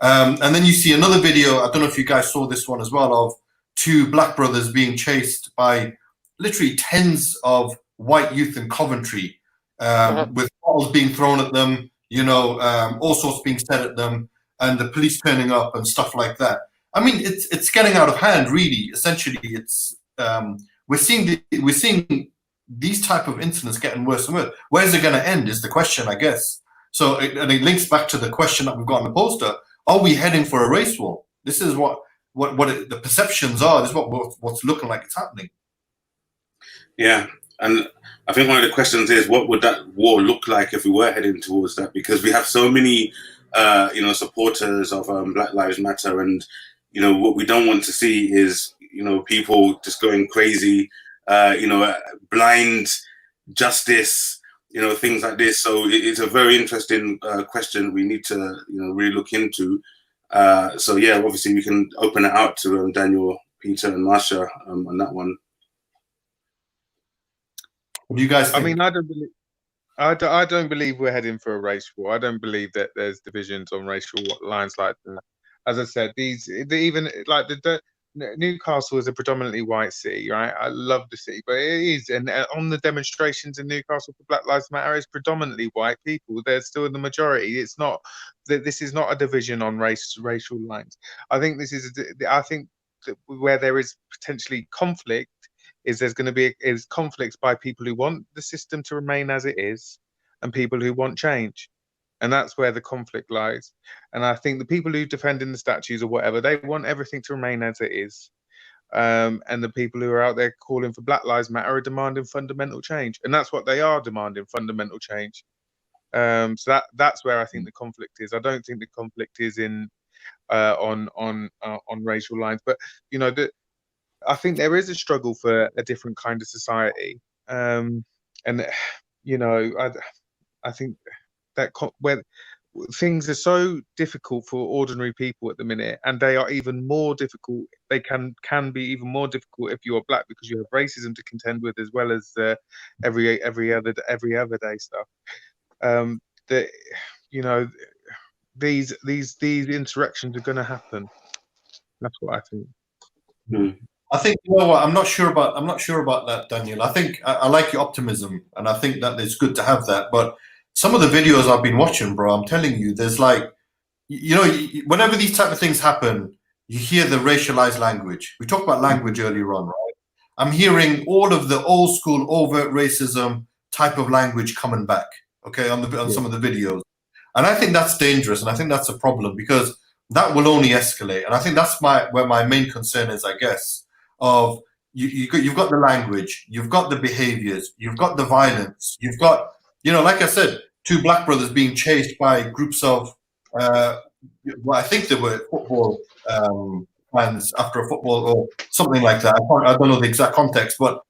And then you see another video, I don't know if you guys saw this one as well, of two black brothers being chased by literally tens of white youth in Coventry, with bottles being thrown at them, all sorts being said at them, and the police turning up and stuff like that. I mean, it's getting out of hand, really. Essentially, it's we're seeing these type of incidents getting worse and worse. Where's it going to end is the question, I guess. So it links back to the question that we've got on the poster: are we heading for a race war? This is what the perceptions are. This is what's looking like it's happening. Yeah, and I think one of the questions is, what would that war look like if we were heading towards that? Because we have so many, supporters of Black Lives Matter, and what we don't want to see is people just going crazy, blind justice, things like this. So it's a very interesting question we need to really look into. So yeah, obviously we can open it out to Daniel, Peter, and Marsha on that one. What do you guys think? I mean, I don't believe we're heading for a race war. I don't believe that there's divisions on racial lines like that. As I said, even like the Newcastle is a predominantly white city, right? I love the city, but it is, and on the demonstrations in Newcastle for Black Lives Matter, it's predominantly white people. They're still the majority. It's not that this is not a division on racial lines. I think this is. I think that where there is potentially conflict is there's going to be conflicts by people who want the system to remain as it is, and people who want change. And that's where the conflict lies. And I think the people who defending the statues or whatever, they want everything to remain as it is. And the people who are out there calling for Black Lives Matter are demanding fundamental change. And that's what they are demanding, fundamental change. So that's where I think the conflict is. I don't think the conflict is in on racial lines. But, you know, I think there is a struggle for a different kind of society. And, you know, I think that where things are so difficult for ordinary people at the minute, and they are even more difficult. They can be even more difficult if you are black, because you have racism to contend with, as well as every other day stuff. That, you know, these insurrections are going to happen. That's what I think. I think, you know what, I'm not sure about that, Daniel. I think I like your optimism, and I think that it's good to have that. But some of the videos I've been watching, bro, I'm telling you, there's like, you know, whenever these type of things happen, you hear the racialized language. We talked about language earlier on, right? I'm hearing all of the old school overt racism type of language coming back, okay, on some of the videos. And I think that's dangerous, and I think that's a problem, because that will only escalate. And I think that's where my main concern is, I guess, of you've got the language, you've got the behaviors, you've got the violence, you've got, you know, like I said, two black brothers being chased by groups of, well, I think they were football fans after a football or something like that. I don't know the exact context, but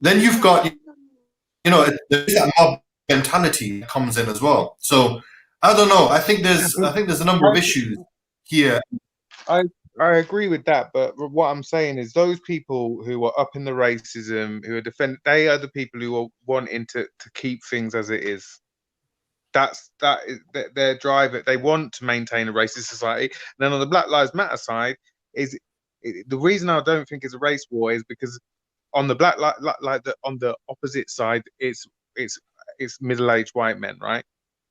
then you've got, you know, there's that mob mentality that comes in as well. So I don't know. I think there's a number of issues here. I agree with that, but what I'm saying is those people who are up in the racism, who are they are the people who are wanting to keep things as it is. That is their drive. They want to maintain a racist society. And then on the Black Lives Matter side, the reason I don't think it's a race war is because on the on the opposite side, it's middle-aged white men, right?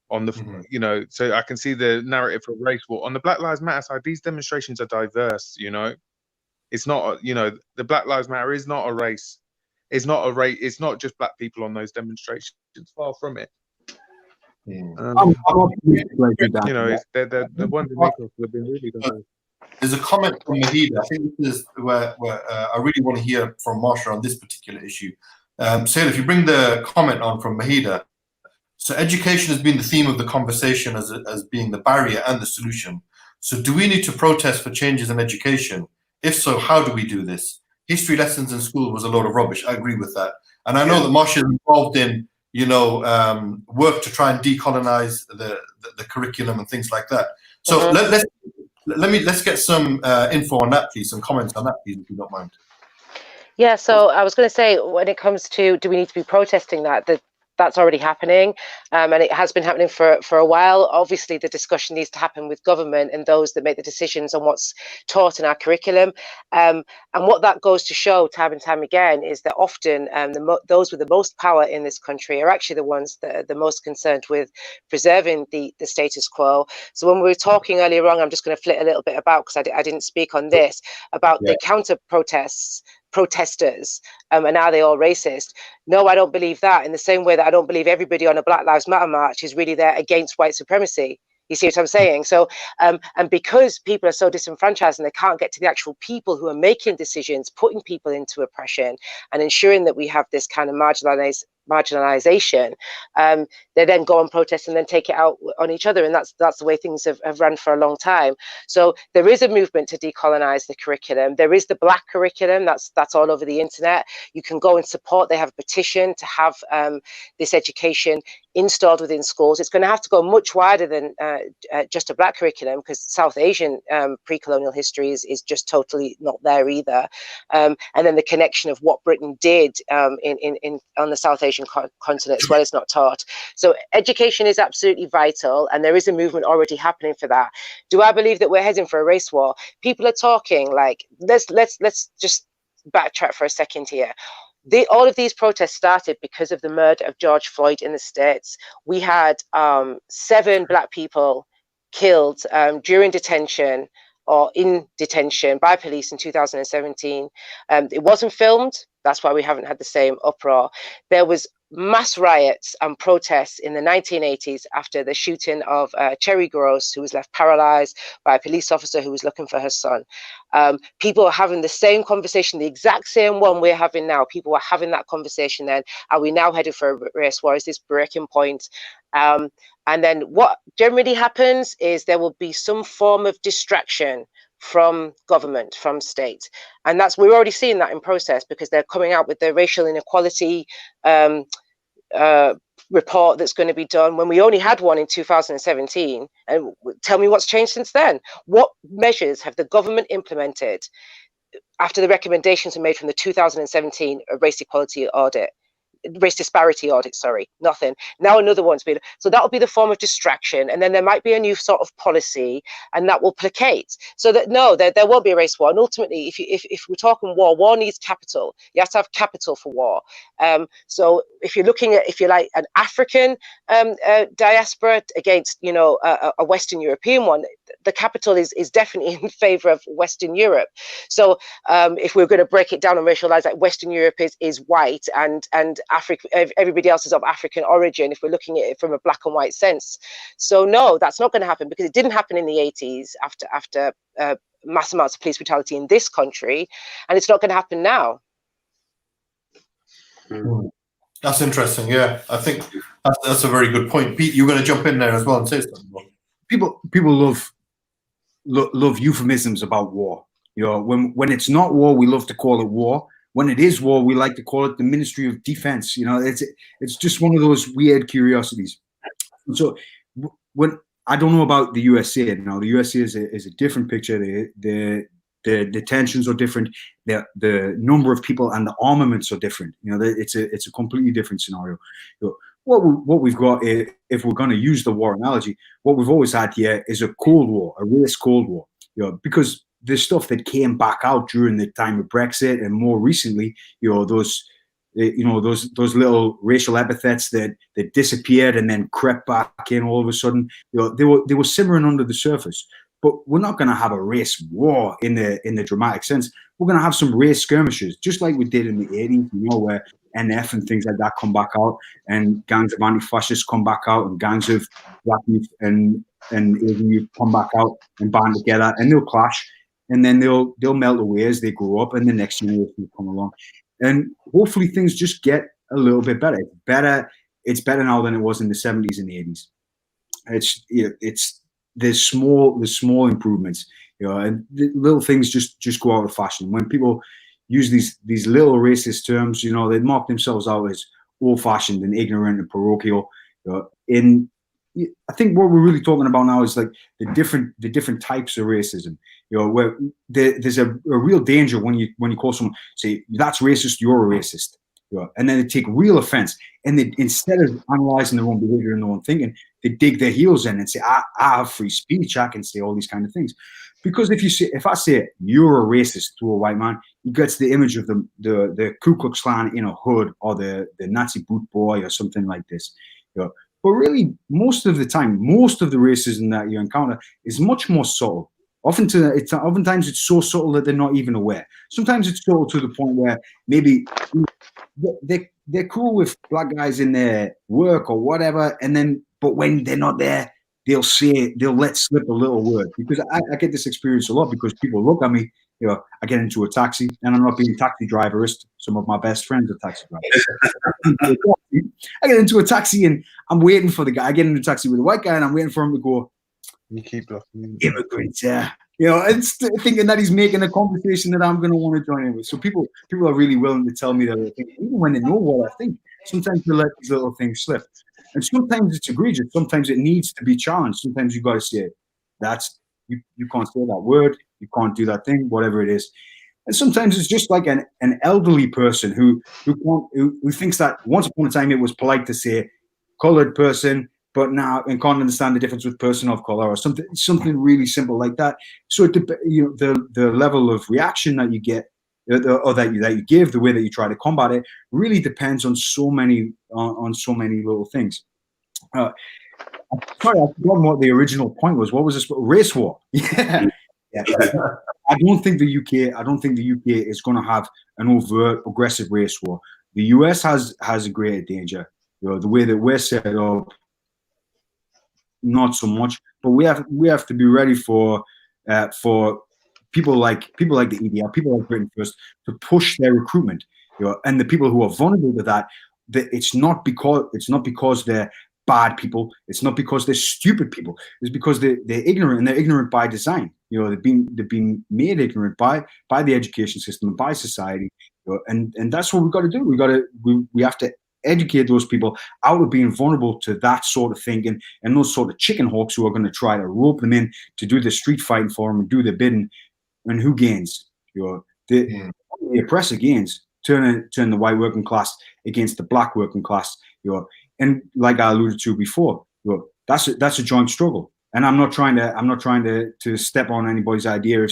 On the, you know, so I can see the narrative for race war. On the Black Lives Matter side, these demonstrations are diverse, you know. It's not, you know, the Black Lives Matter is not a race. It's not a race. It's not just black people on those demonstrations. Far from it. You know, the ones in Newcastle have been really diverse. There's a comment from Mahida. I think this is where I really want to hear from Marsha on this particular issue. Sayed, if you bring the comment on from Mahida. So education has been the theme of the conversation as being the barrier and the solution. So do we need to protest for changes in education? If so, how do we do this? History lessons in school was a load of rubbish. I agree with that. And I know that Marsha is involved in, you know, work to try and decolonize the curriculum and things like that. So let's get some info on that, please, some comments on that, please, if you don't mind. Yeah, so I was going to say, when it comes to do we need to be protesting that's already happening, and it has been happening for a while. Obviously, the discussion needs to happen with government and those that make the decisions on what's taught in our curriculum. And what that goes to show time and time again is that often those with the most power in this country are actually the ones that are the most concerned with preserving the status quo. So when we were talking earlier on, I'm just going to flit a little bit about, because I didn't speak on this, about the counter protesters, and are they all racist? No, I don't believe that, in the same way that I don't believe everybody on a Black Lives Matter march is really there against white supremacy. You see what I'm saying? So, and because people are so disenfranchised and they can't get to the actual people who are making decisions, putting people into oppression and ensuring that we have this kind of marginalization, they then go and protest and then take it out on each other. And that's the way things have run for a long time. So there is a movement to decolonize the curriculum. There is the Black curriculum that's all over the internet. You can go and support. They have a petition to have this education installed within schools. It's going to have to go much wider than just a Black curriculum, because South Asian pre-colonial history is just totally not there either. And then the connection of what Britain did on the South Asian Asian continent as well is not taught. So education is absolutely vital, and there is a movement already happening for that. Do I believe that we're heading for a race war? People are talking like, let's just backtrack for a second here. All of these protests started because of the murder of George Floyd in the States. We had 7 Black people killed during detention or in detention by police in 2017. It wasn't filmed. That's why we haven't had the same uproar. There was mass riots and protests in the 1980s after the shooting of Cherry Gross, who was left paralyzed by a police officer who was looking for her son. People are having the same conversation, the exact same one we're having now. People were having that conversation then. Are we now headed for a race war? Is this breaking point? And then what generally happens is there will be some form of distraction from government, from state. And we're already seeing that in process, because they're coming out with the racial inequality report that's going to be done when we only had one in 2017. And tell me what's changed since then. What measures have the government implemented after the recommendations were made from the 2017 race equality audit? Race disparity audit, sorry, nothing. Now another one's been, so that will be the form of distraction, and then there might be a new sort of policy, and that will placate. So that no, there won't be a race war. And ultimately, if we're talking war needs capital. You have to have capital for war. So if you're looking at, if you like, an African diaspora against, you know, a Western European one, the capital is definitely in favor of Western Europe. So if we're going to break it down and racialize, like Western Europe is white, and Africa, everybody else is of African origin, if we're looking at it from a black and white sense. So no, that's not going to happen, because it didn't happen in the 80s after mass amounts of police brutality in this country, and it's not going to happen now. That's interesting. Yeah, I think that's a very good point. Pete, you're going to jump in there as well and say something. People love euphemisms about war. You know, when it's not war, we love to call it war. When it is war, we like to call it the Ministry of Defense. You know, it's just one of those weird curiosities. So when I don't know about the USA now, the USA is a different picture. The tensions are different. The number of people and the armaments are different. You know, it's a completely different scenario. So what we've got, if we're going to use the war analogy, what we've always had here is a Cold War, a race Cold War. You know, because the stuff that came back out during the time of Brexit and more recently, you know, those little racial epithets that disappeared and then crept back in all of a sudden, you know, they were simmering under the surface. But we're not going to have a race war in the dramatic sense. We're going to have some race skirmishes, just like we did in the 80s, you know, where NF and things like that come back out, and gangs of anti-fascists come back out, and gangs of black youth and Asian youth come back out and band together, and they'll clash. And then they'll melt away as they grow up, and the next generation will come along. And hopefully things just get a little bit better. It's better now than it was in the 70s and the 80s. There's small improvements, you know, and the little things just go out of fashion. When people use these little racist terms, you know, they mark themselves out as old-fashioned and ignorant and parochial. You know, I think what we're really talking about now is like the different types of racism. You know, where there's a real danger when you call someone, say, that's racist, you're a racist. You know, and then they take real offense, and they, instead of analyzing their own behavior and their own thinking, they dig their heels in and say, I have free speech, I can say all these kind of things. Because if I say you're a racist to a white man, he gets the image of the Ku Klux Klan in a hood, or the Nazi boot boy or something like this. You know, but really, most of the time, most of the racism that you encounter is much more subtle. Oftentimes it's so subtle that they're not even aware. Sometimes it's subtle to the point where maybe they're cool with black guys in their work or whatever, but when they're not there, they'll let slip a little word. Because I get this experience a lot, because people look at me, you know, I get into a taxi, and I'm not being taxi driverist. Some of my best friends are taxi drivers. I get into a taxi and I'm waiting for the guy. I get into a taxi with a white guy and I'm waiting for him to go, you keep blocking immigrants, yeah. You know, and thinking that he's making a conversation that I'm going to want to join in with. So people are really willing to tell me that, even when they know what I think. Sometimes they let these little things slip. And sometimes it's egregious. Sometimes it needs to be challenged. Sometimes you got to say, you can't say that word, you can't do that thing, whatever it is. And sometimes it's just like an elderly person who thinks that once upon a time it was polite to say colored person, but now and can't understand the difference with person of color or something really simple like that. So the level of reaction that you get or that you give, the way that you try to combat it, really depends on so many little things. Sorry, I've forgotten what the original point was. What was this? Race war. Yeah. I don't think the UK is going to have an overt aggressive race war. The US has a greater danger. The way that we're set up, not so much. But we have to be ready for people like the EDL, people like Britain First, to push their recruitment. And the people who are vulnerable to that, it's not because they're bad people. It's not because they're stupid people. It's because they're ignorant, and they're ignorant by design. They've been made ignorant by the education system and by society. And that's what we've got to do. We have to educate those people out of being vulnerable to that sort of thing, and those sort of chicken hawks who are going to try to rope them in to do the street fighting for them and do the bidding. And who gains? The oppressor gains. Turn the white working class against the black working class. And like I alluded to before, that's a joint struggle. And I'm not trying to step on anybody's idea.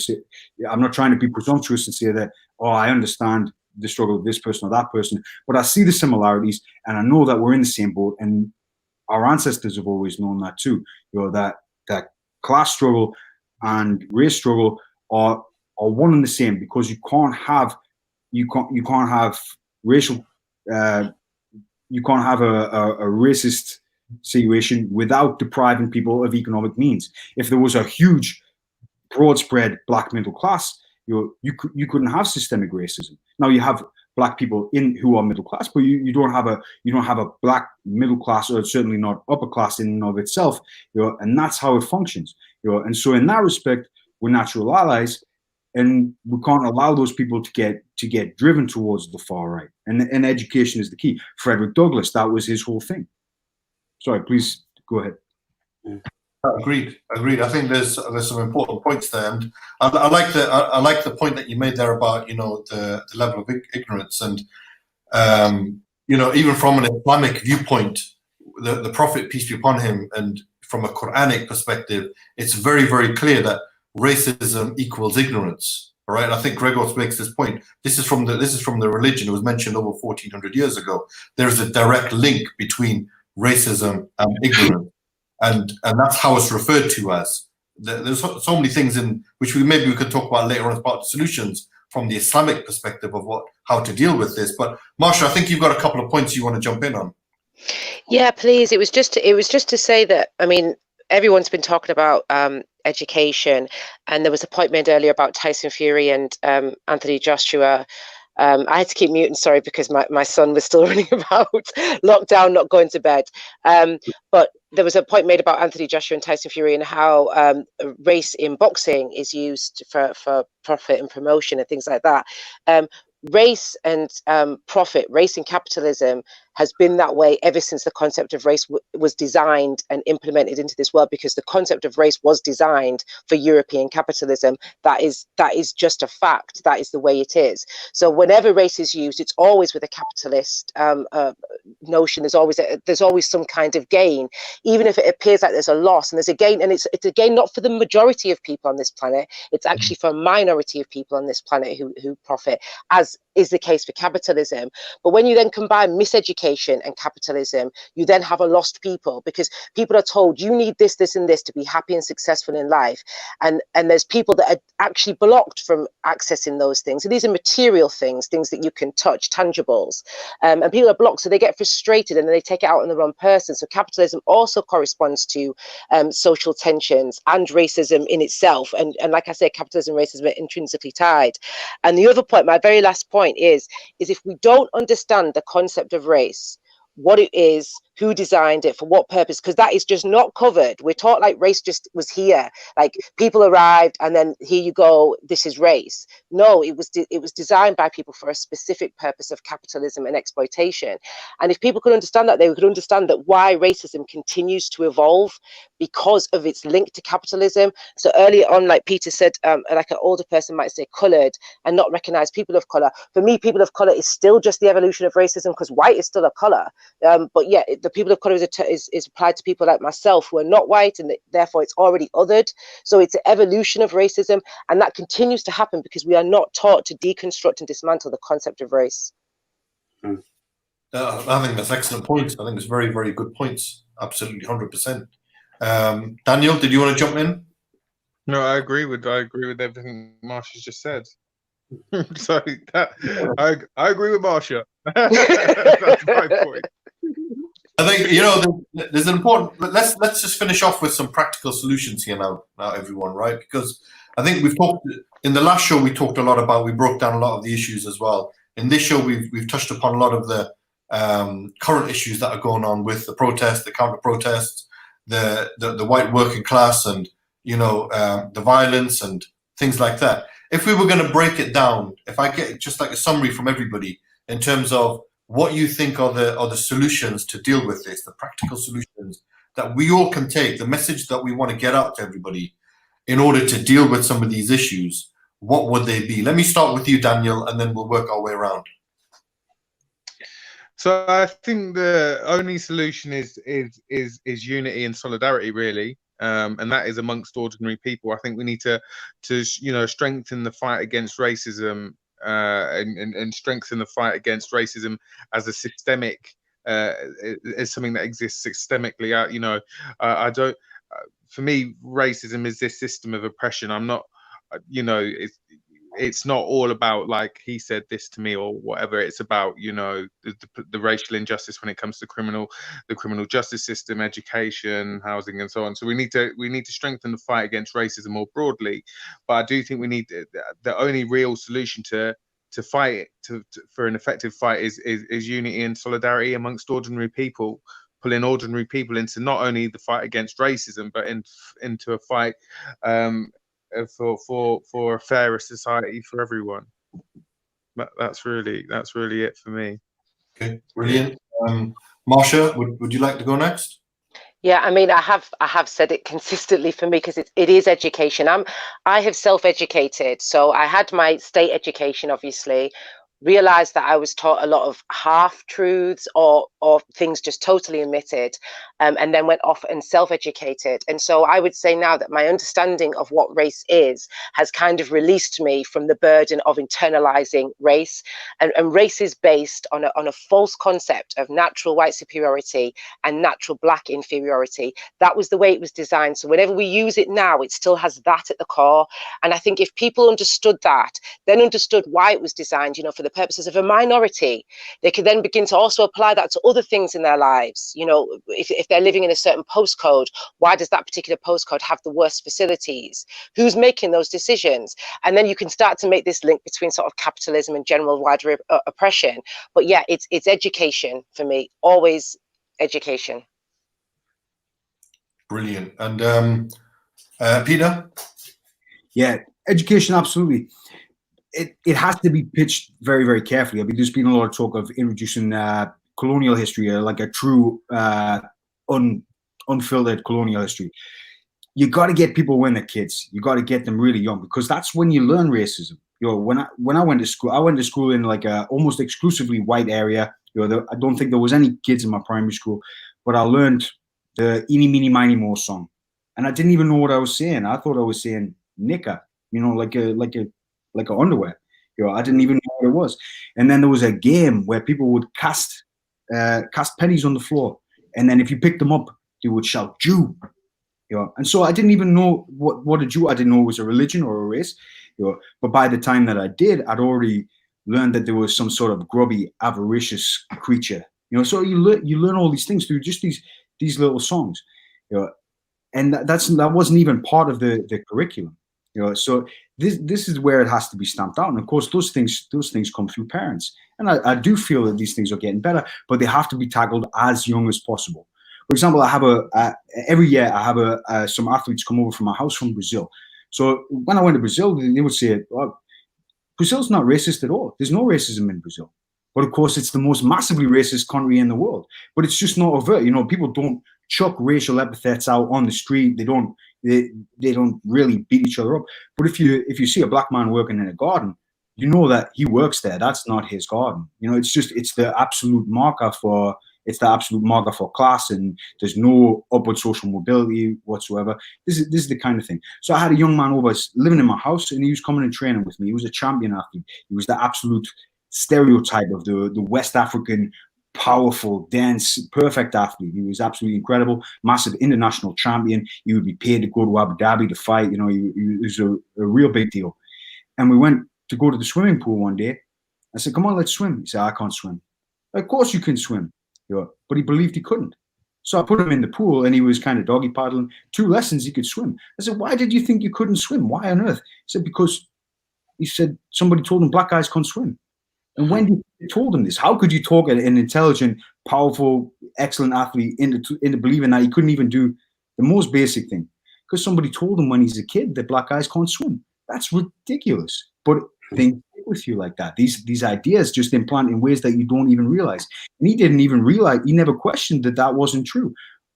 I'm not trying to be presumptuous and say that, I understand the struggle of this person or that person, but I see the similarities, and I know that we're in the same boat, and our ancestors have always known that too. That class struggle and race struggle are one and the same, because you can't have racial you can't have a racist situation without depriving people of economic means. If there was a huge, broad spread black middle class, you couldn't have systemic racism. Now you have black people who are middle class, but you don't have a black middle class, or certainly not upper class in and of itself. And that's how it functions. And so in that respect, we're natural allies, and we can't allow those people to get driven towards the far right. And education is the key. Frederick Douglass, that was his whole thing. Sorry, please go ahead. Agreed. I think there's some important points there, and I like the point that you made there about the level of ignorance, and even from an Islamic viewpoint, the Prophet, peace be upon him, and from a Quranic perspective, it's very, very clear that racism equals ignorance. All right, I think Gregos makes this point. This is from the religion. It was mentioned over 1400 years ago. There's a direct link between racism and ignorance, and that's how it's referred to as. There's so many things in which we could talk about later on as part of the solutions from the Islamic perspective of how to deal with this. But Marsha, I think you've got a couple of points you want to jump in on. Yeah, please. It was just to say that, I mean, everyone's been talking about education, and there was a point made earlier about Tyson Fury and Anthony Joshua. I had to keep muting, sorry, because my son was still running about, lockdown, not going to bed. But there was a point made about Anthony Joshua and Tyson Fury, and how race in boxing is used for profit and promotion and things like that. Race and profit, race and capitalism has been that way ever since the concept of race was designed and implemented into this world, because the concept of race was designed for European capitalism. That is just a fact. That is the way it is. So whenever race is used, it's always with a capitalist notion. There's always some kind of gain, even if it appears like there's a loss, and there's a gain, and it's a gain not for the majority of people on this planet. It's actually for a minority of people on this planet who profit, as is the case for capitalism. But when you then combine miseducation and capitalism, you then have a lost people, because people are told you need this, this, and this to be happy and successful in life. And there's people that are actually blocked from accessing those things. And these are material things that you can touch, tangibles. And people are blocked, so they get frustrated and then they take it out on the wrong person. So capitalism also corresponds to social tensions and racism in itself. And like I said, capitalism and racism are intrinsically tied. And the other point, my very last point is if we don't understand the concept of race, what it is, who designed it, for what purpose, because that is just not covered. We're taught like race just was here, like people arrived and then here you go, this is race. No, it was designed by people for a specific purpose of capitalism and exploitation. And if people could understand that, they could understand that why racism continues to evolve, because of its link to capitalism. So earlier on, like Peter said, like an older person might say colored and not recognize people of color. For me, people of color is still just the evolution of racism, because white is still a color. But yeah, the people of color is applied to people like myself who are not white, and therefore it's already othered. So it's an evolution of racism, and that continues to happen because we are not taught to deconstruct and dismantle the concept of race. I think that's excellent points. I think it's very, very good points. Absolutely, 100%. Daniel, did you want to jump in? No, I agree with everything Marsha's just said. So I agree with Marsha. That's my point. I think, you know, there's an important. Let's just finish off with some practical solutions here now, everyone, right? Because I think we've talked in the last show. We talked a lot about. We broke down a lot of the issues as well. In this show, we've touched upon a lot of the current issues that are going on with the protests, the counter protests, the white working class, and you know the violence and things like that. If we were going to break it down, if I get just like a summary from everybody in terms of what you think are the solutions to deal with this, the practical solutions that we all can take, the message that we want to get out to everybody in order to deal with some of these issues, what would they be? Let me start with you, Daniel, and then we'll work our way around. So I think the only solution is unity and solidarity, really. And that is amongst ordinary people. I think we need to you know, strengthen the fight against racism, and strengthen the fight against racism as a systemic, as something that exists systemically. You know, I don't. For me, racism is this system of oppression. I'm not, you know, it's not all about like he said this to me or whatever. It's about, you know, the racial injustice when it comes to the criminal justice system, education, housing, and so on. So we need to strengthen the fight against racism more broadly. But I do think we need the only real solution to fight for an effective fight is unity and solidarity amongst ordinary people, pulling ordinary people into not only the fight against racism but into a fight for a fairer society for everyone. That's really it for me. Okay, brilliant. Marsha, would you like to go next? Yeah, I mean, I have said it consistently for me, because it is education. I have self-educated, so I had my state education, obviously. Realized that I was taught a lot of half-truths or things just totally omitted, and then went off and self-educated. And so I would say now that my understanding of what race is has kind of released me from the burden of internalizing race. And race is based on a false concept of natural white superiority and natural black inferiority. That was the way it was designed. So whenever we use it now, it still has that at the core. And I think if people understood that, then understood why it was designed, you know, for the purposes of a minority, they could then begin to also apply that to other things in their lives. You know, if they're living in a certain postcode, why does that particular postcode have the worst facilities? Who's making those decisions? And then you can start to make this link between sort of capitalism and general wider oppression. But yeah, it's education for me, always education. Brilliant. And Peter? Yeah, education, absolutely. It has to be pitched very, very carefully. I mean, there's been a lot of talk of introducing colonial history, like a true unfiltered colonial history. You got to get people when they're kids. You got to get them really young, because that's when you learn racism. You know, when I went to school in like a almost exclusively white area. You know, I don't think there was any kids in my primary school, but I learned the "Eeny, Meeny, Miny, Moe" song, and I didn't even know what I was saying. I thought I was saying "knicker," you know, like a underwear. You know, I didn't even know what it was. And then there was a game where people would cast pennies on the floor, and then if you picked them up, they would shout "Jew." You know, and so I didn't even know what a Jew. I didn't know it was a religion or a race. You know, but by the time that I did, I'd already learned that there was some sort of grubby, avaricious creature. You know, so you learn all these things through just these little songs. You know, and that wasn't even part of the curriculum. You know, so this is where it has to be stamped out. And of course, those things come through parents. And I do feel that these things are getting better, but they have to be tackled as young as possible. For example, I have every year I have some athletes come over from my house from Brazil. So when I went to Brazil, they would say, well, Brazil's not racist at all. There's no racism in Brazil. But of course, it's the most massively racist country in the world. But it's just not overt. You know, people don't chuck racial epithets out on the street. They don't really beat each other up. But if you see a black man working in a garden, you know that he works there. That's not his garden. You know, it's the absolute marker for class, and there's no upward social mobility whatsoever. This is the kind of thing. So I had a young man over living in my house, and he was coming and training with me. He was a champion athlete. He was the absolute stereotype of the West African, powerful, dense, perfect athlete. He was absolutely incredible, massive international champion. He would be paid to go to Abu Dhabi to fight. You know, he was a real big deal. And we went to go to the swimming pool one day. I said, come on, let's swim. He said, I can't swim. Of course you can swim. But he believed he couldn't. So I put him in the pool, and he was kind of doggy paddling. 2 lessons, he could swim. I said, why did you think you couldn't swim? Why on earth? He said, because somebody told him black guys can't swim. And when you told him this, how could you talk an intelligent, powerful, excellent athlete into believing that he couldn't even do the most basic thing? Because somebody told him when he's a kid that black guys can't swim. That's ridiculous. But things stick with you like that. These ideas just implant in ways that you don't even realize. And he didn't even realize, he never questioned that wasn't true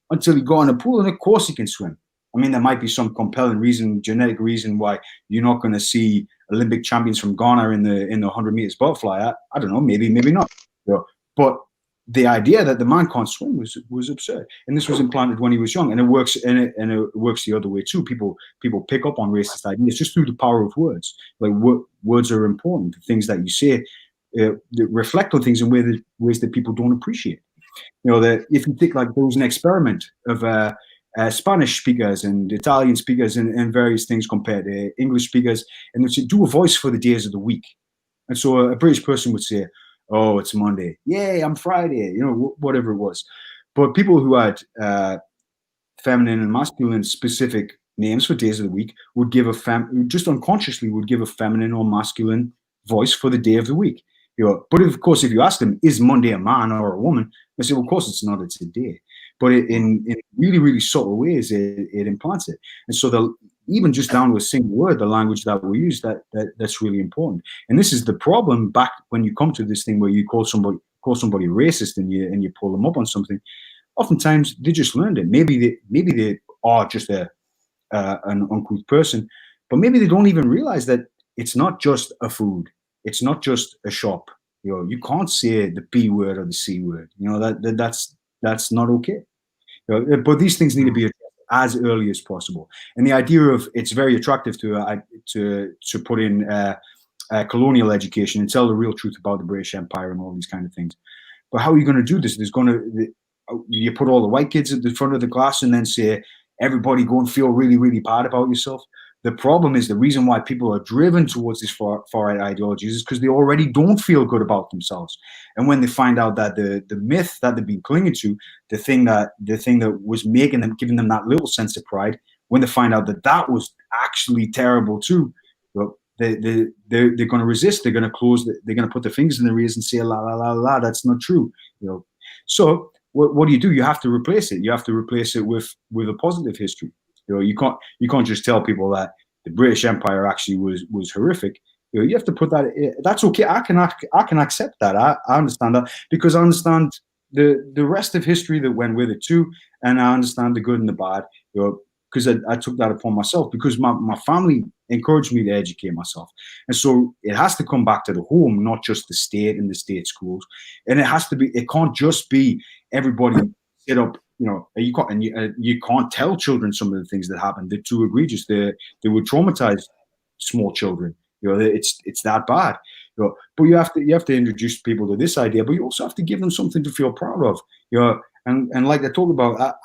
until he got in a pool, and of course he can swim. I mean, there might be some compelling reason, genetic reason why you're not going to see Olympic champions from Ghana in the 100 meters butterfly. I don't know, maybe not. But the idea that the man can't swim was absurd, and this was implanted when he was young, and it works. And it works the other way too. People pick up on racist ideas just through the power of words. Like words are important. The things that you say reflect on things in ways that people don't appreciate. You know, that if you think, like, there was an experiment of Spanish speakers and Italian speakers and various things compared to English speakers, and they would say, do a voice for the days of the week. And so a British person would say, oh, it's Monday. Yay, I'm Friday. You know, whatever it was. But people who had feminine and masculine specific names for days of the week would give just unconsciously would give a feminine or masculine voice for the day of the week. You know, but of course, if you ask them, is Monday a man or a woman? They say, well, of course it's not, it's a day. But in really, really subtle ways, it implants it. And so even just down to a single word, the language that we use, that's really important. And this is the problem back when you come to this thing where you call somebody racist and you pull them up on something. Oftentimes they just learned it. Maybe they are just an uncouth person, but maybe they don't even realize that it's not just a food. It's not just a shop. You know, you can't say the B word or the C word. You know, that's not okay. You know, but these things need to be addressed as early as possible. And the idea of it's very attractive to put in colonial education and tell the real truth about the British Empire and all these kind of things. But how are you going to do this? You put all the white kids at the front of the class and then say, everybody go and feel really, really bad about yourself. The problem is the reason why people are driven towards these far-right ideologies is because they already don't feel good about themselves. And when they find out that the myth that they've been clinging to, the thing that was making them, giving them that little sense of pride, when they find out that was actually terrible too, well, they're going to resist. They're going to close. They're going to put their fingers in their ears and say, la la la la, that's not true. You know, so what do? You have to replace it. You have to replace it with a positive history. You know, you can't just tell people that the British Empire actually was horrific. You know, you have to put that. That's okay. I can accept that. I understand that because I understand the rest of history that went with it too, and I understand the good and the bad. You know, because I took that upon myself because my family encouraged me to educate myself, and so it has to come back to the home, not just the state and the state schools. And it has to be. It can't just be everybody sit up. You know, you can't tell children some of the things that happened. They're too egregious. They would traumatize small children. You know, it's that bad. You know, but you have to introduce people to this idea. But you also have to give them something to feel proud of. You know, and like I talk about,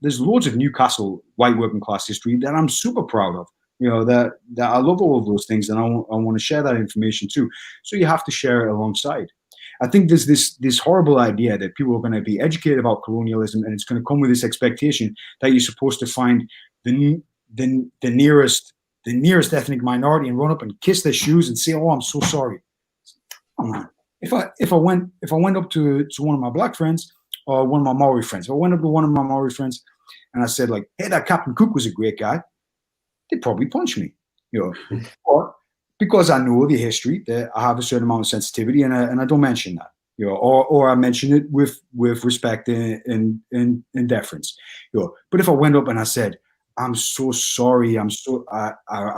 there's loads of Newcastle white working class history that I'm super proud of. You know, that I love all of those things, and I want to share that information too. So you have to share it alongside. I think there's this horrible idea that people are going to be educated about colonialism, and it's going to come with this expectation that you're supposed to find the nearest the nearest ethnic minority and run up and kiss their shoes and say, "Oh, I'm so sorry." Oh, man. If I went up to one of my black friends or one of my Maori friends, if I went up to one of my Maori friends and I said, like, "Hey, that Captain Cook was a great guy," they'd probably punch me, you know. Or because I know the history, that I have a certain amount of sensitivity, and I don't mention that, you know, or I mention it with respect and deference, you know. But if I went up and I said, "I'm so sorry, I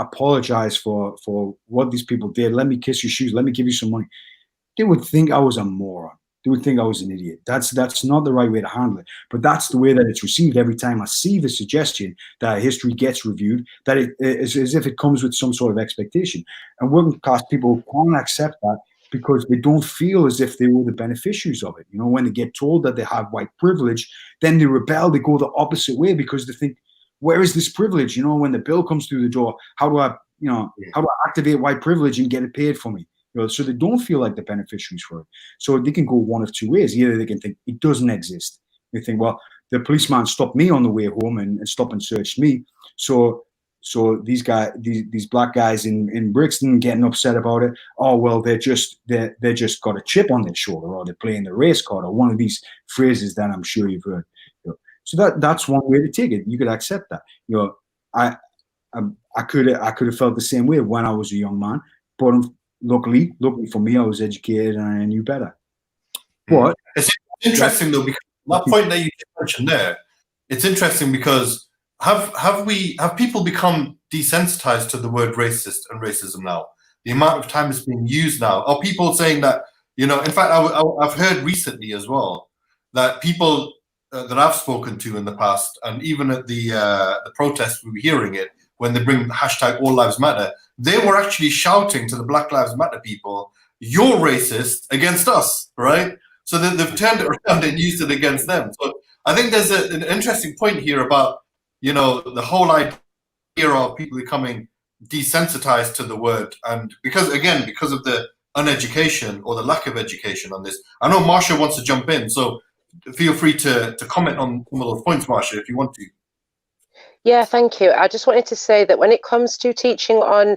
apologize for what these people did. Let me kiss your shoes. Let me give you some money," they would think I was a moron. They would think I was an idiot. That's not the right way to handle it. But that's the way that it's received every time I see the suggestion that history gets reviewed, that it is as if it comes with some sort of expectation. And working class people can't accept that because they don't feel as if they were the beneficiaries of it. You know, when they get told that they have white privilege, then they rebel, they go the opposite way because they think, where is this privilege? You know, when the bill comes through the door, how do I activate white privilege and get it paid for me? You know, so they don't feel like the beneficiaries for it. So they can go one of two ways. Either they can think it doesn't exist. They think, well, the policeman stopped me on the way home and stopped and searched me. So these black guys in Brixton getting upset about it. Oh, well, they just got a chip on their shoulder, or they're playing the race card, or one of these phrases that I'm sure you've heard. You know, so that's one way to take it. You could accept that. You know, I could have felt the same way when I was a young man, but luckily for me, I was educated and I knew better. But it's interesting though, because that point that you just mentioned there, it's interesting because have people become desensitized to the word racist and racism now? The amount of time it's being used now. Are people saying that, you know, in fact, I've heard recently as well that people that I've spoken to in the past, and even at the protests, we were hearing it when they bring hashtag All Lives Matter, they were actually shouting to the Black Lives Matter people, "You're racist against us," right? So they've turned it around and used it against them. So I think there's an interesting point here about, you know, the whole idea of people becoming desensitized to the word, and because of the uneducation or the lack of education on this. I know Marsha wants to jump in, so feel free to comment on some of those points, Marsha, if you want to. Yeah, thank you. I just wanted to say that when it comes to teaching on,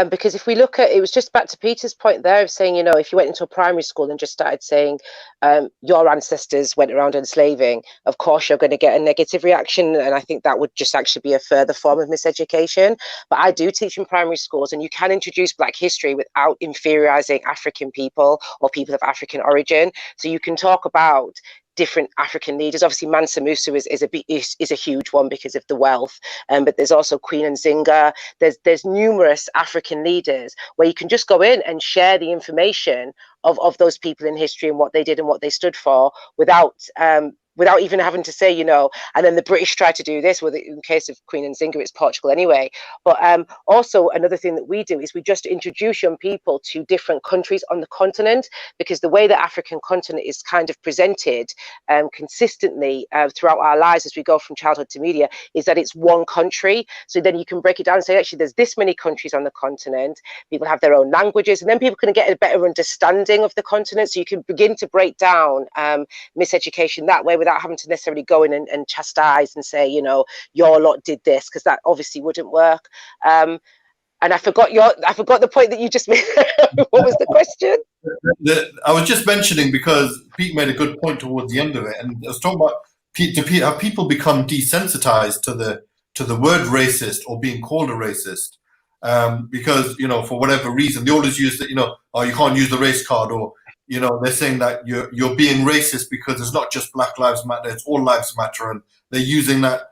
because if we look at, it was just back to Peter's point there of saying, you know, if you went into a primary school and just started saying your ancestors went around enslaving, of course you're going to get a negative reaction. And I think that would just actually be a further form of miseducation. But I do teach in primary schools, and you can introduce Black history without inferiorizing African people or people of African origin. So you can talk about different African leaders. Obviously, Mansa Musa is a huge one because of the wealth, but there's also Queen Nzinga. There's numerous African leaders where you can just go in and share the information of those people in history and what they did and what they stood for without even having to say, you know. And then the British tried to do this, in the case of Queen Nzinga, it's Portugal anyway. But also another thing that we do is we just introduce young people to different countries on the continent, because the way the African continent is kind of presented consistently throughout our lives as we go from childhood to media is that it's one country. So then you can break it down and say, actually, there's this many countries on the continent. People have their own languages, and then people can get a better understanding of the continent. So you can begin to break down miseducation that way, without having to necessarily go in and chastise and say, you know, your lot did this, because that obviously wouldn't work. And I forgot the point that you just made. What was the question? I was just mentioning, because Pete made a good point towards the end of it, and I was talking about have people become desensitized to the word racist or being called a racist, because, you know, for whatever reason they always use that, you know, oh, you can't use the race card, or, you know, they're saying that you're being racist because it's not just Black Lives Matter, it's all lives matter, and they're using that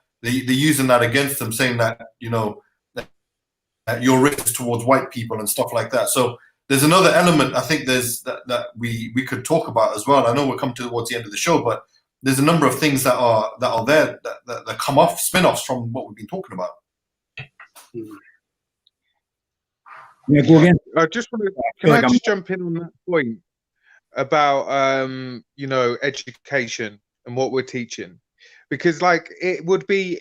against them, saying that, you know, that you're racist towards white people and stuff like that. So there's another element I think there's that we could talk about as well. I know we're coming towards the end of the show, but there's a number of things that are there that come off spin-offs from what we've been talking about. Yeah, go again. I just want to. Can I just jump in on that point about you know, education and what we're teaching? Because, like, it would be